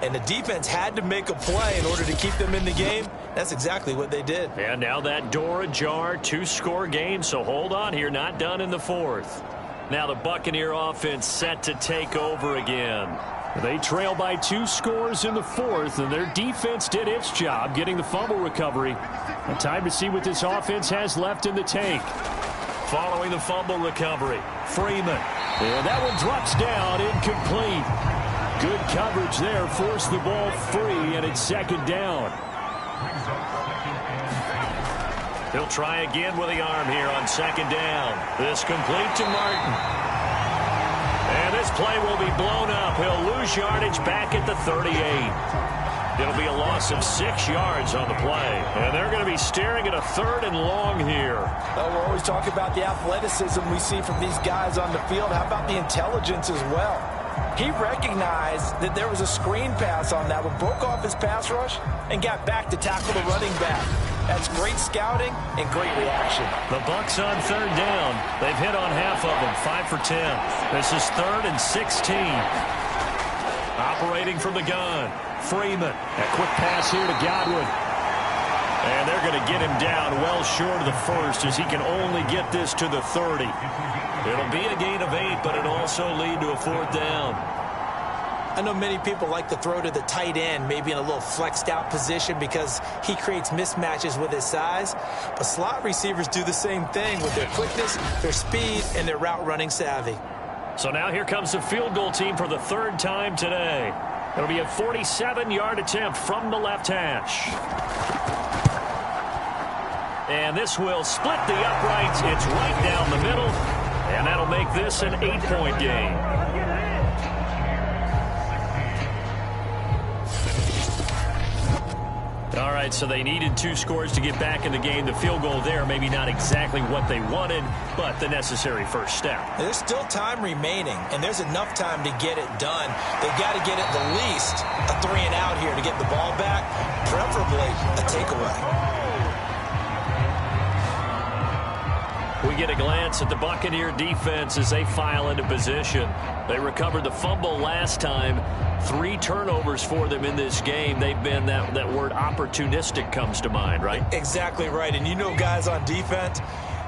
and the defense had to make a play in order to keep them in the game. That's exactly what they did. And now that door ajar, 2-score game, so hold on here, not done in the 4th. Now the Buccaneer offense set to take over again. They trail by 2 scores in the 4th, and their defense did its job getting the fumble recovery. A time to see what this offense has left in the tank. Following the fumble recovery, Freeman. And that one drops down, incomplete. Good coverage there, forced the ball free, and it's 2nd down. He'll try again with the arm here on 2nd down. This complete to Martin. And this play will be blown up. He'll lose yardage back at the 38. It'll be a loss of 6 yards on the play. And they're going to be staring at a 3rd and long here. Well, we're always talking about the athleticism we see from these guys on the field. How about the intelligence as well? He recognized that there was a screen pass on that one, broke off his pass rush, and got back to tackle the running back. That's great scouting and great reaction. The Bucs on 3rd down. They've hit on half of them, 5 for 10. This is 3rd and 16. Operating from the gun, Freeman. A quick pass here to Godwin. And they're going to get him down well short of the 1st as he can only get this to the 30. It'll be a gain of 8, but it'll also lead to a 4th down. I know many people like to throw to the tight end, maybe in a little flexed out position because he creates mismatches with his size. But slot receivers do the same thing with their quickness, their speed, and their route running savvy. So now here comes the field goal team for the 3rd time today. It'll be a 47-yard attempt from the left hash. And this will split the uprights. It's right down the middle. And that'll make this an 8-point game. All right, so they needed 2 scores to get back in the game. The field goal there, maybe not exactly what they wanted, but the necessary first step. There's still time remaining, and there's enough time to get it done. They've got to get at the least a 3-and-out here to get the ball back, preferably a takeaway. We get a glance at the Buccaneer defense as they file into position. They recovered the fumble last time. 3 turnovers for them in this game. They've been, that word opportunistic comes to mind, right? Exactly right. And you know guys on defense,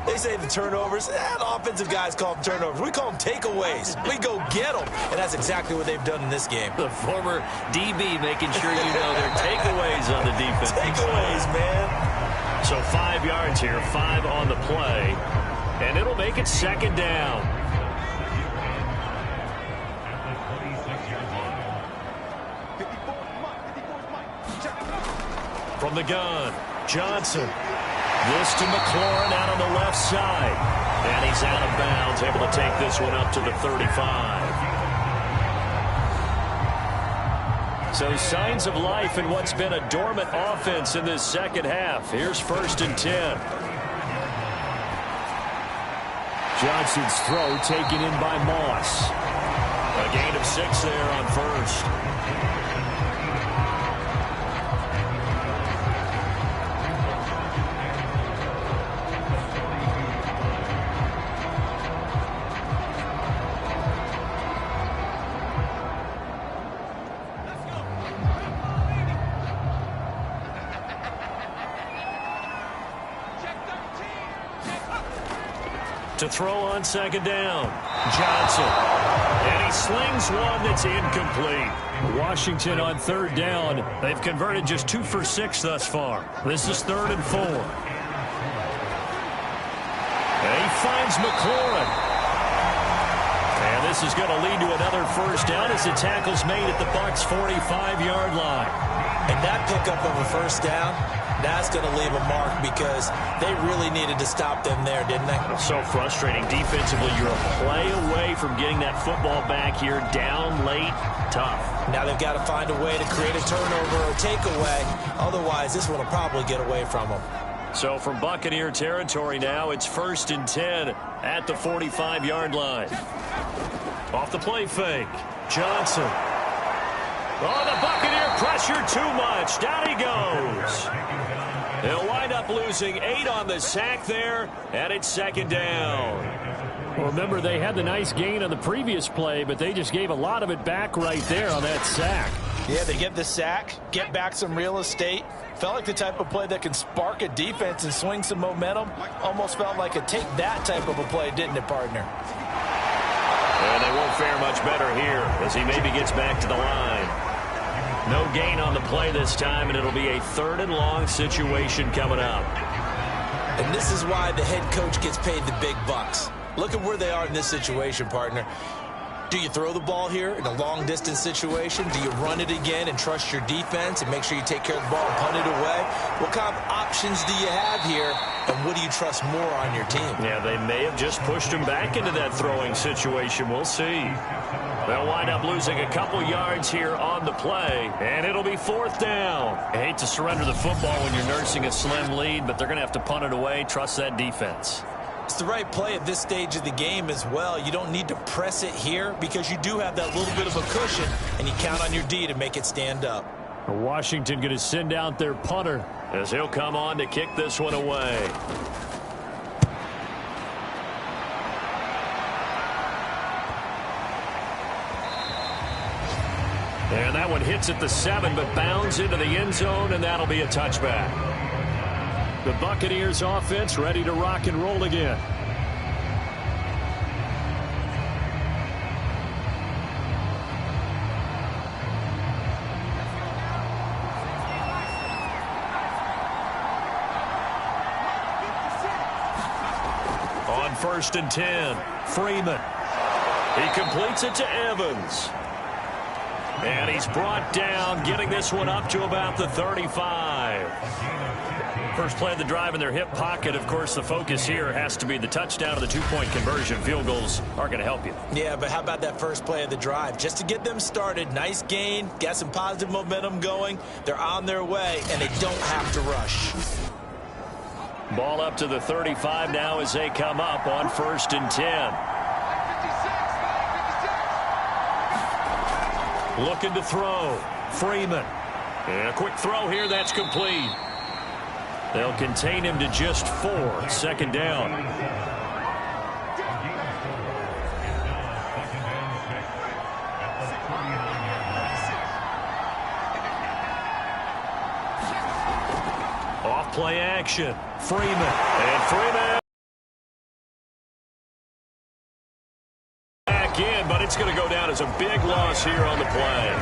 they say the turnovers, the offensive guys call them turnovers. We call them takeaways. We go get them. And that's exactly what they've done in this game. The former DB making sure you know their takeaways on the defense. Takeaways, man. So 5 yards here, 5 on the play. And it'll make it 2nd down. From the gun, Johnson. This to McLaurin out on the left side. And he's out of bounds, able to take this one up to the 35. So signs of life in what's been a dormant offense in this second half. Here's 1st and 10. Johnson's throw taken in by Moss. A gain of 6 there on 1st. To throw on 2nd down, Johnson. And he slings one that's incomplete. Washington on 3rd down. They've converted just 2 for 6 thus far. This is 3rd and 4. And he finds McLaurin. And this is going to lead to another 1st down as the tackle's made at the Bucs' 45-yard line. And that pickup of a 1st down, that's going to leave a mark because they really needed to stop them there, didn't they? So frustrating. Defensively, you're a play away from getting that football back here. Down late, tough. Now they've got to find a way to create a turnover or takeaway. Otherwise, this one will probably get away from them. So from Buccaneer territory now, it's 1st and 10 at the 45-yard line. Off the play fake, Johnson. Oh, the Buccaneer pressure too much. Down he goes. They'll wind up losing 8 on the sack there, and it's 2nd down. Well, remember, they had the nice gain on the previous play, but they just gave a lot of it back right there on that sack. Yeah, they get the sack, get back some real estate. Felt like the type of play that can spark a defense and swing some momentum. Almost felt like a take that type of a play, didn't it, partner? And they won't fare much better here as he maybe gets back to the line. No gain on the play this time, and it'll be a 3rd and long situation coming up. And this is why the head coach gets paid the big bucks. Look at where they are in this situation, partner. Do you throw the ball here in a long-distance situation? Do you run it again and trust your defense and make sure you take care of the ball and punt it away? What kind of options do you have here, and what do you trust more on your team? Yeah, they may have just pushed him back into that throwing situation. We'll see. They'll wind up losing a couple yards here on the play, and it'll be 4th down. I hate to surrender the football when you're nursing a slim lead, but they're going to have to punt it away. Trust that defense. It's the right play at this stage of the game as well. You don't need to press it here because you do have that little bit of a cushion, and you count on your D to make it stand up. Washington going to send out their punter as he'll come on to kick this one away. And that one hits at the 7, but bounds into the end zone, and that'll be a touchback. The Buccaneers offense ready to rock and roll again. On 1st and 10, Freeman. He completes it to Evans. And he's brought down, getting this one up to about the 35. First play of the drive in their hip pocket. Of course, the focus here has to be the touchdown or the two-point conversion. Field goals are going to help you. Yeah, but how about that first play of the drive? Just to get them started, nice gain, got some positive momentum going. They're on their way, and they don't have to rush. Ball up to the 35 now as they come up on 1st and 10. Looking to throw. Freeman. And a quick throw here. That's complete. They'll contain him to just 4. 2nd down. Off play action. Freeman. And Freeman. Back in, but it's going to go down as a big loss here on the play.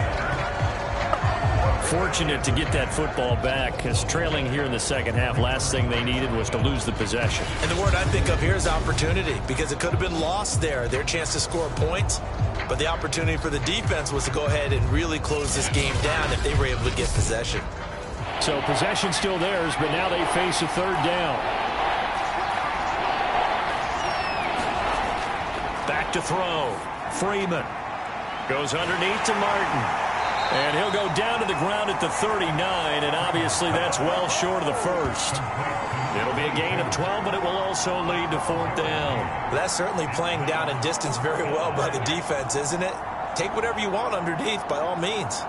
Fortunate to get that football back, because trailing here in the second half, last thing they needed was to lose the possession. And the word I think of here is opportunity, because it could have been lost there, their chance to score points. But the opportunity for the defense was to go ahead and really close this game down if they were able to get possession. So possession still theirs, but now they face a 3rd down. Back to throw. Freeman goes underneath to Martin. And he'll go down to the ground at the 39, and obviously that's well short of the first. It'll be a gain of 12, but it will also lead to 4th down. Well, that's certainly playing down in distance very well by the defense, isn't it? Take whatever you want underneath, by all means.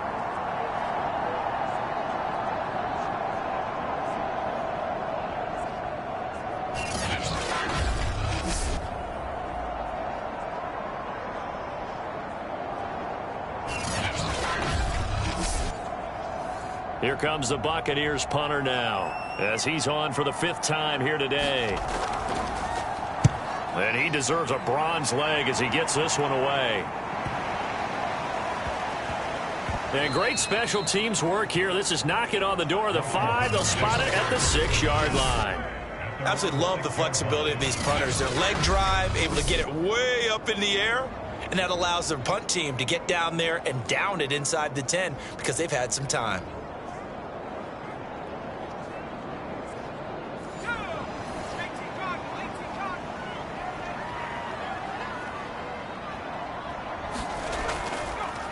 Here comes the Buccaneers punter now, as he's on for the 5th time here today. And he deserves a bronze leg as he gets this one away. And great special teams work here. This is knocking on the door of the 5. They'll spot it at the 6-yard line. Absolutely love the flexibility of these punters. Their leg drive, able to get it way up in the air, and that allows their punt team to get down there and down it inside the 10 because they've had some time.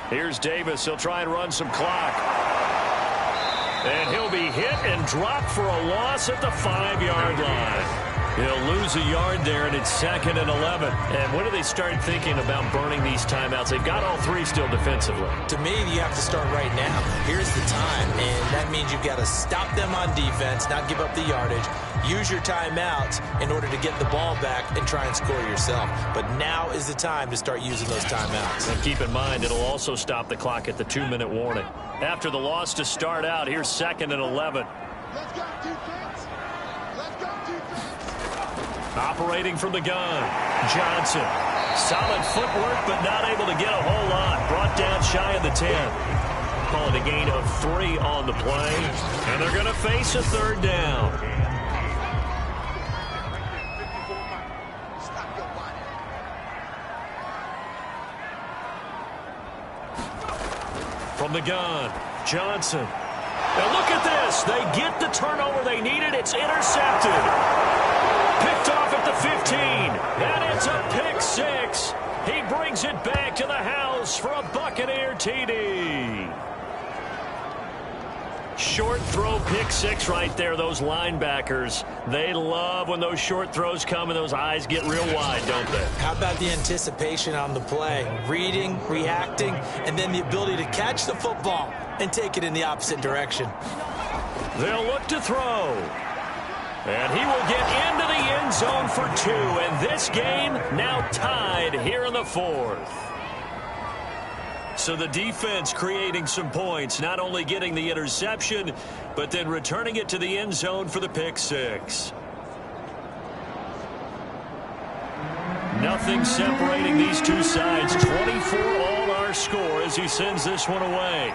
Here's Davis. He'll try and run some clock. And he'll be hit and dropped for a loss at the 5-yard line. He'll lose a yard there, and it's 2nd and 11. And when do they start thinking about burning these timeouts? They've got all 3 still defensively. To me, you have to start right now. Here's the time, and that means you've got to stop them on defense, not give up the yardage, use your timeouts in order to get the ball back and try and score yourself. But now is the time to start using those timeouts. And keep in mind, it'll also stop the clock at the 2-minute warning. After the loss to start out, here's 2nd and 11. Let's go, defense. Let's go, defense. Operating from the gun, Johnson. Solid footwork, but not able to get a whole lot. Brought down shy of the 10. Call it a gain of 3 on the play. And they're going to face a 3rd down. From the gun, Johnson. Now look at this. They get the turnover they needed. It's intercepted. Picked off at the 15. And it's a pick 6. He brings it back to the house for a Buccaneer TD. Short throw pick 6 right there. Those linebackers, they love when those short throws come and those eyes get real wide, don't they? How about the anticipation on the play? Reading, reacting, and then the ability to catch the football and take it in the opposite direction. They'll look to throw. And he will get into the end zone for 2. And this game now tied here in the 4th. So the defense creating some points, not only getting the interception, but then returning it to the end zone for the pick 6. Nothing separating these two sides. 24 all our score as he sends this one away.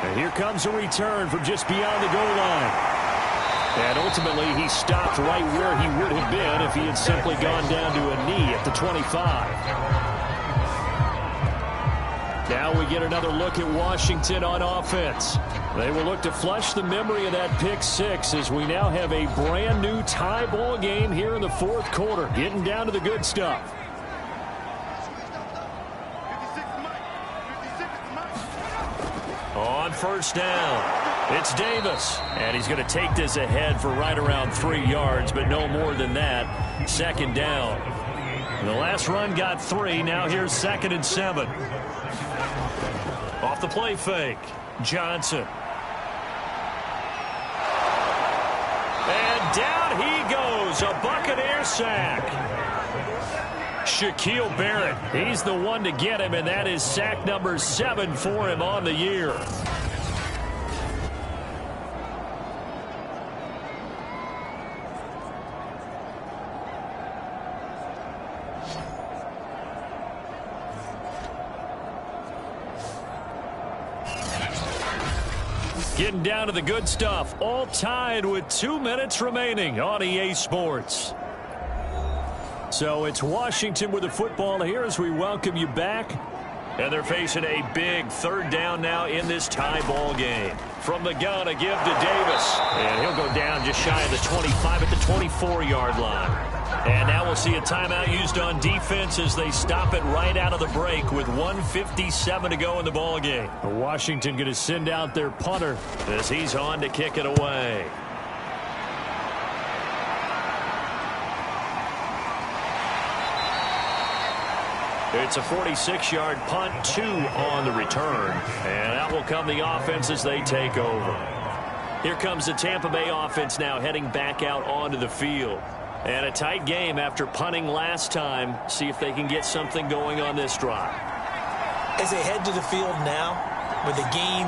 And here comes a return from just beyond the goal line. And ultimately, he stopped right where he would have been if he had simply gone down to a knee at the 25. Now we get another look at Washington on offense. They will look to flush the memory of that pick six as we now have a brand new tie ball game here in the fourth quarter. Getting down to the good stuff. On first down, it's Davis. And he's going to take this ahead for right around 3 yards, but no more than that. Second down. The last run got 3. Now here's 2nd and 7. Off the play fake, Johnson. And down he goes, a Buccaneer sack. Shaquille Barrett, he's the one to get him, and that is sack number 7 for him on the year. Getting down to the good stuff, all tied with 2 minutes remaining on EA Sports. So it's Washington with the football here as we welcome you back. And they're facing a big 3rd down now in this tie ball game. From the gun, a give to Davis. And he'll go down just shy of the 25 at the 24-yard line. And now we'll see a timeout used on defense as they stop it right out of the break with 1:57 to go in the ball game. Washington going to send out their punter as he's on to kick it away. It's a 46-yard punt, 2 on the return. And out will come the offense as they take over. Here comes the Tampa Bay offense now heading back out onto the field. And a tight game after punting last time. See if they can get something going on this drive. As they head to the field now, with the game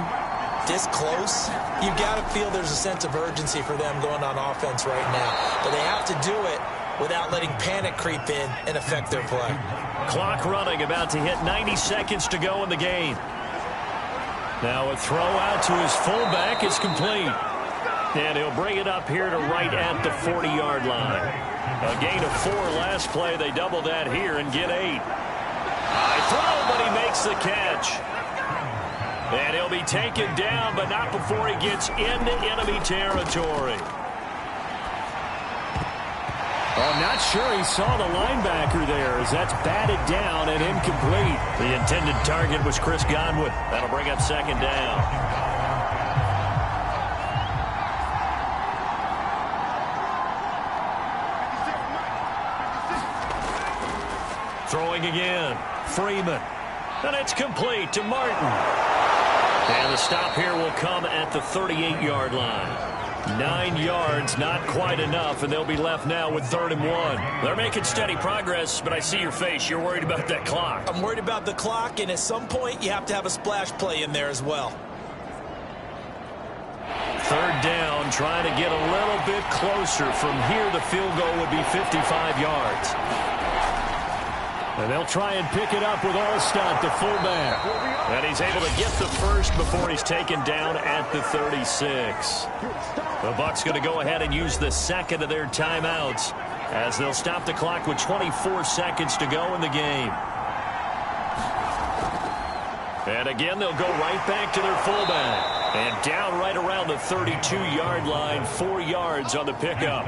this close, you've got to feel there's a sense of urgency for them going on offense right now. But they have to do it without letting panic creep in and affect their play. Clock running, about to hit 90 seconds to go in the game. Now a throw out to his fullback is complete. And he'll bring it up here to right at the 40-yard line. A gain of 4 last play. They double that here and get 8. High throw, but he makes the catch. And he'll be taken down, but not before he gets into enemy territory. I'm not sure he saw the linebacker there as that's batted down and incomplete. The intended target was Chris Godwin. That'll bring up 2nd down. Throwing again, Freeman. And it's complete to Martin. And the stop here will come at the 38-yard line. 9 yards, not quite enough, and they'll be left now with 3rd and 1. They're making steady progress, but I see your face. You're worried about that clock. I'm worried about the clock, and at some point you have to have a splash play in there as well. 3rd down, trying to get a little bit closer. From here, the field goal would be 55 yards. And they'll try and pick it up with Allstott, the fullback. And he's able to get the first before he's taken down at the 36. The Bucs going to go ahead and use the 2nd of their timeouts as they'll stop the clock with 24 seconds to go in the game. And again, they'll go right back to their fullback. And down right around the 32-yard line, 4 yards on the pickup.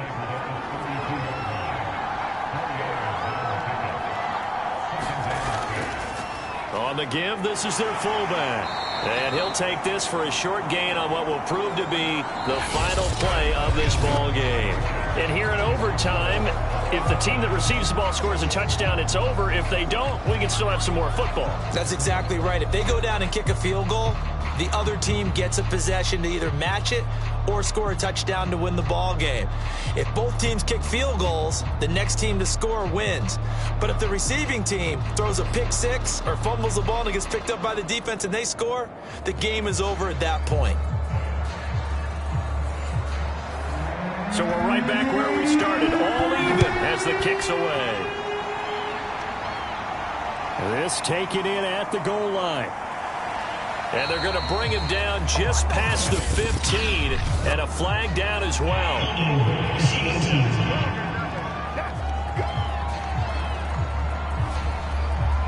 On the give, this is their fullback. And he'll take this for a short gain on what will prove to be the final play of this ball game. And here in overtime, if the team that receives the ball scores a touchdown, it's over. If they don't, we can still have some more football. That's exactly right. If they go down and kick a field goal, the other team gets a possession to either match it or score a touchdown to win the ball game. If both teams kick field goals, the next team to score wins. But if the receiving team throws a pick six or fumbles the ball and it gets picked up by the defense and they score, the game is over at that point. So we're right back where we started, all even as the kick's away. This taken in at the goal line. And they're going to bring him down just past the 15, and a flag down as well.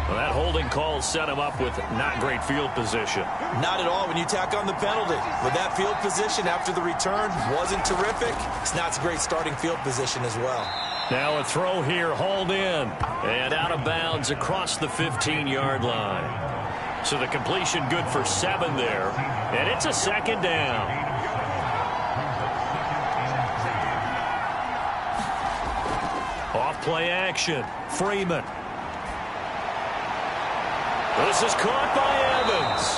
Well, that holding call set him up with not great field position. Not at all when you tack on the penalty. With that field position after the return wasn't terrific, it's not a great starting field position as well. Now a throw here, hauled in, and out of bounds across the 15-yard line. So the completion good for 7 there, and it's a second down. Off play action, Freeman. This is caught by Evans.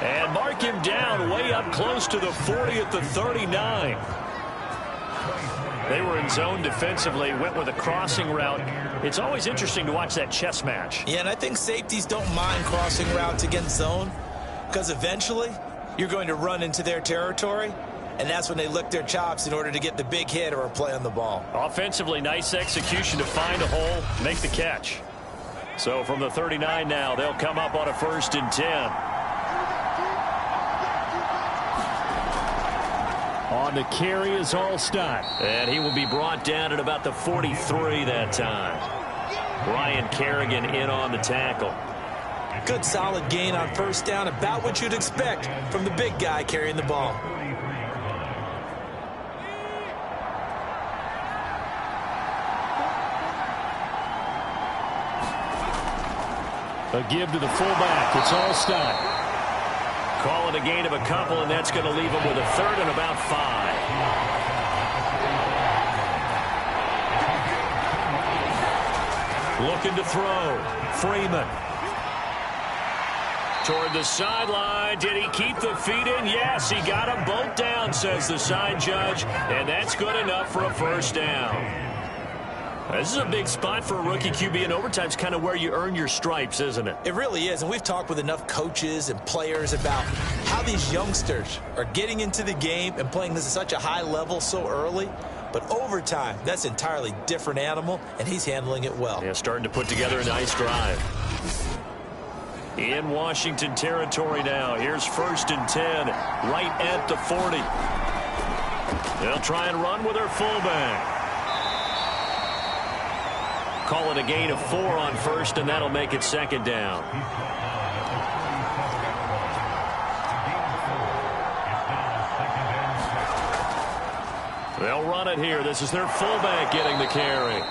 And mark him down way up close to the 40 at the 39. They were in zone defensively, went with a crossing route. It's always interesting to watch that chess match. Yeah, and I think safeties don't mind crossing routes against zone because eventually you're going to run into their territory, and that's when they lick their chops in order to get the big hit or a play on the ball. Offensively, nice execution to find a hole, make the catch. So from the 39 now, they'll come up on a 1st and 10. On the carry is All-Stott. And he will be brought down at about the 43 that time. Ryan Kerrigan in on the tackle. Good solid gain on 1st down, about what you'd expect from the big guy carrying the ball. A give to the fullback. It's All-Stott. Call it a gain of a couple, and that's going to leave him with a 3rd and about 5. Looking to throw. Freeman. Toward the sideline. Did he keep the feet in? Yes, he got them both down, says the side judge, and that's good enough for a 1st down. This is a big spot for a rookie QB, and overtime's kind of where you earn your stripes, isn't it? It really is, and we've talked with enough coaches and players about how these youngsters are getting into the game and playing this at such a high level so early. But overtime, that's an entirely different animal, and he's handling it well. Yeah, starting to put together a nice drive. In Washington territory now. Here's 1st and 10, right at the 40. They'll try and run with their fullback. Call it a gain of 4 on 1st, and that'll make it 2nd down. They'll run it here. This is their fullback getting the carry.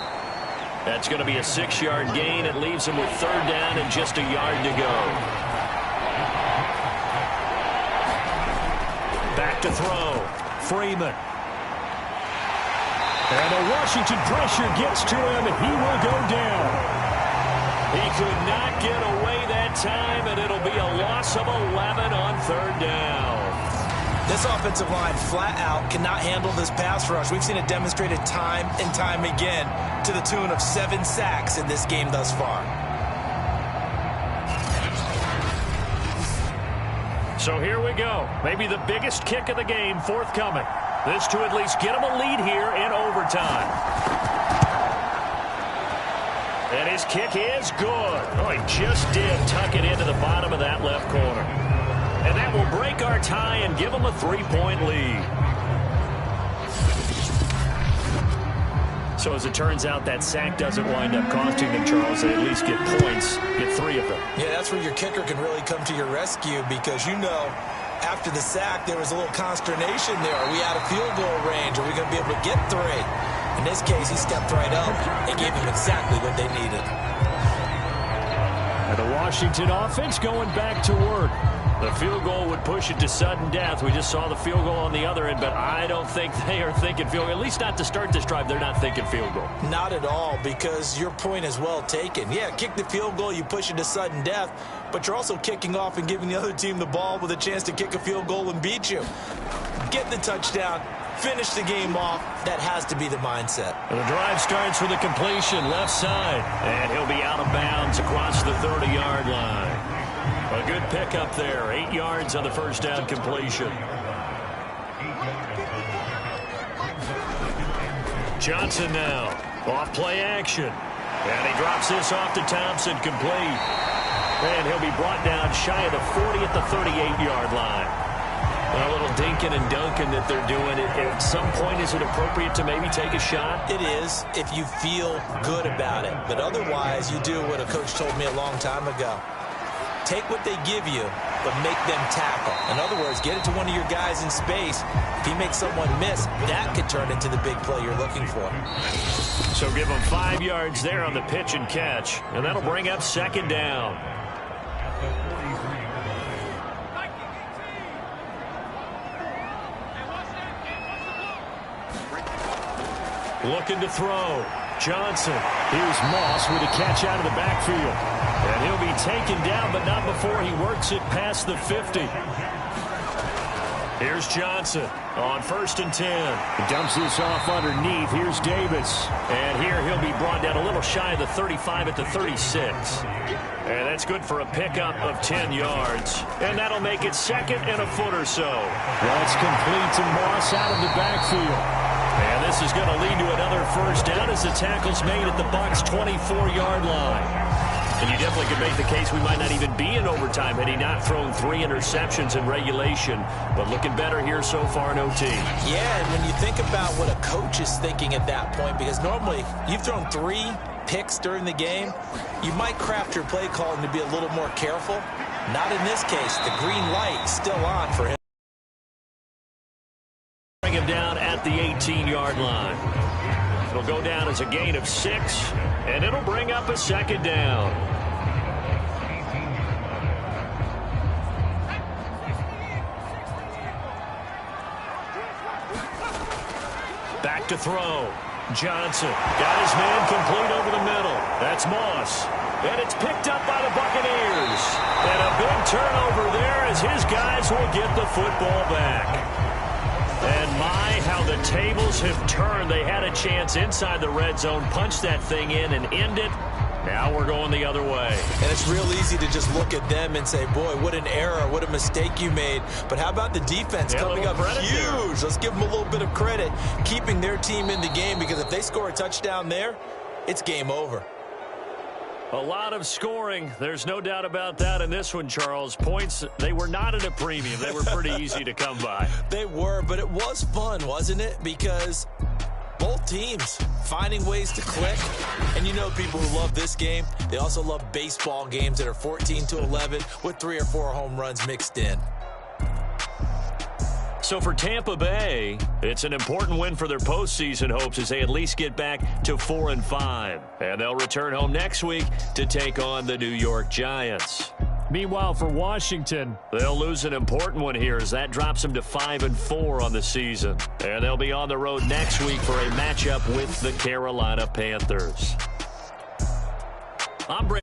That's going to be a 6-yard gain. It leaves them with 3rd down and just a yard to go. Back to throw. Freeman. And the Washington pressure gets to him, and he will go down. He could not get away that time, and it'll be a loss of 11 on 3rd down. This offensive line flat out cannot handle this pass rush. We've seen it demonstrated time and time again to the tune of 7 sacks in this game thus far. So here we go. Maybe the biggest kick of the game forthcoming. This to at least get him a lead here in overtime. And his kick is good. Oh, he just did tuck it into the bottom of that left corner. And that will break our tie and give them a 3-point lead. So as it turns out, that sack doesn't wind up costing them, Charles. They at least get points, get 3 of them. Yeah, that's where your kicker can really come to your rescue because, you know, after the sack, there was a little consternation there. Are we out of field goal range? Are we going to be able to get 3? In this case, he stepped right up and gave them exactly what they needed. And the Washington offense going back to work. The field goal would push it to sudden death. We just saw the field goal on the other end, but I don't think they are thinking field goal. At least not to start this drive, they're not thinking field goal. Not at all, because your point is well taken. Yeah, kick the field goal, you push it to sudden death, but you're also kicking off and giving the other team the ball with a chance to kick a field goal and beat you. Get the touchdown, finish the game off. That has to be the mindset. And the drive starts with a completion left side, and he'll be out of bounds across the 30-yard line. A good pickup there, 8 yards on the first down completion. Johnson now, off play action. And he drops this off to Thompson, complete. And he'll be brought down shy of the 40 at the 38-yard line. A little dinking and dunking that they're doing. At some point, is it appropriate to maybe take a shot? It is if you feel good about it. But otherwise, you do what a coach told me a long time ago. Take what they give you, but make them tackle. In other words, get it to one of your guys in space. If he makes someone miss, that could turn into the big play you're looking for. So give them 5 yards there on the pitch and catch, and that'll bring up second down. Looking to throw. Johnson. Here's Moss with a catch out of the backfield. And he'll be taken down, but not before he works it past the 50. Here's Johnson on 1st and 10. He dumps this off underneath. Here's Davis. And here he'll be brought down a little shy of the 35 at the 36. And that's good for a pickup of 10 yards. And that'll make it second and a foot or so. That's complete to Moss out of the backfield. And this is going to lead to another first down as the tackle's made at the Bucs' 24-yard line. And you definitely could make the case we might not even be in overtime had he not thrown 3 interceptions in regulation. But looking better here so far in OT. Yeah, and when you think about what a coach is thinking at that point, because normally you've thrown 3 picks during the game, you might craft your play calling to be a little more careful. Not in this case. The green light is still on for him. Bring him down at the 18-yard line. It'll go down as a gain of 6, and it'll bring up a second down. Back to throw. Johnson got his man complete over the middle. That's Moss. And it's picked up by the Buccaneers. And a big turnover there as his guys will get the football back. And my, how the tables have turned. They had a chance inside the red zone, punch that thing in and end it. Now we're going the other way. And it's real easy to just look at them and say, boy, what an error, what a mistake you made. But how about the defense coming up huge? Let's give them a little bit of credit, keeping their team in the game, because if they score a touchdown there, it's game over. A lot of scoring. There's no doubt about that in this one, Charles. Points, they were not at a premium. They were pretty easy to come by. They were, but it was fun, wasn't it? Because both teams finding ways to click. And you know people who love this game, they also love baseball games that are 14-11 with 3 or 4 home runs mixed in. So for Tampa Bay, it's an important win for their postseason hopes as they at least get back to 4-5. And they'll return home next week to take on the New York Giants. Meanwhile, for Washington, they'll lose an important one here as that drops them to 5-4 on the season. And they'll be on the road next week for a matchup with the Carolina Panthers. I'm Brandon.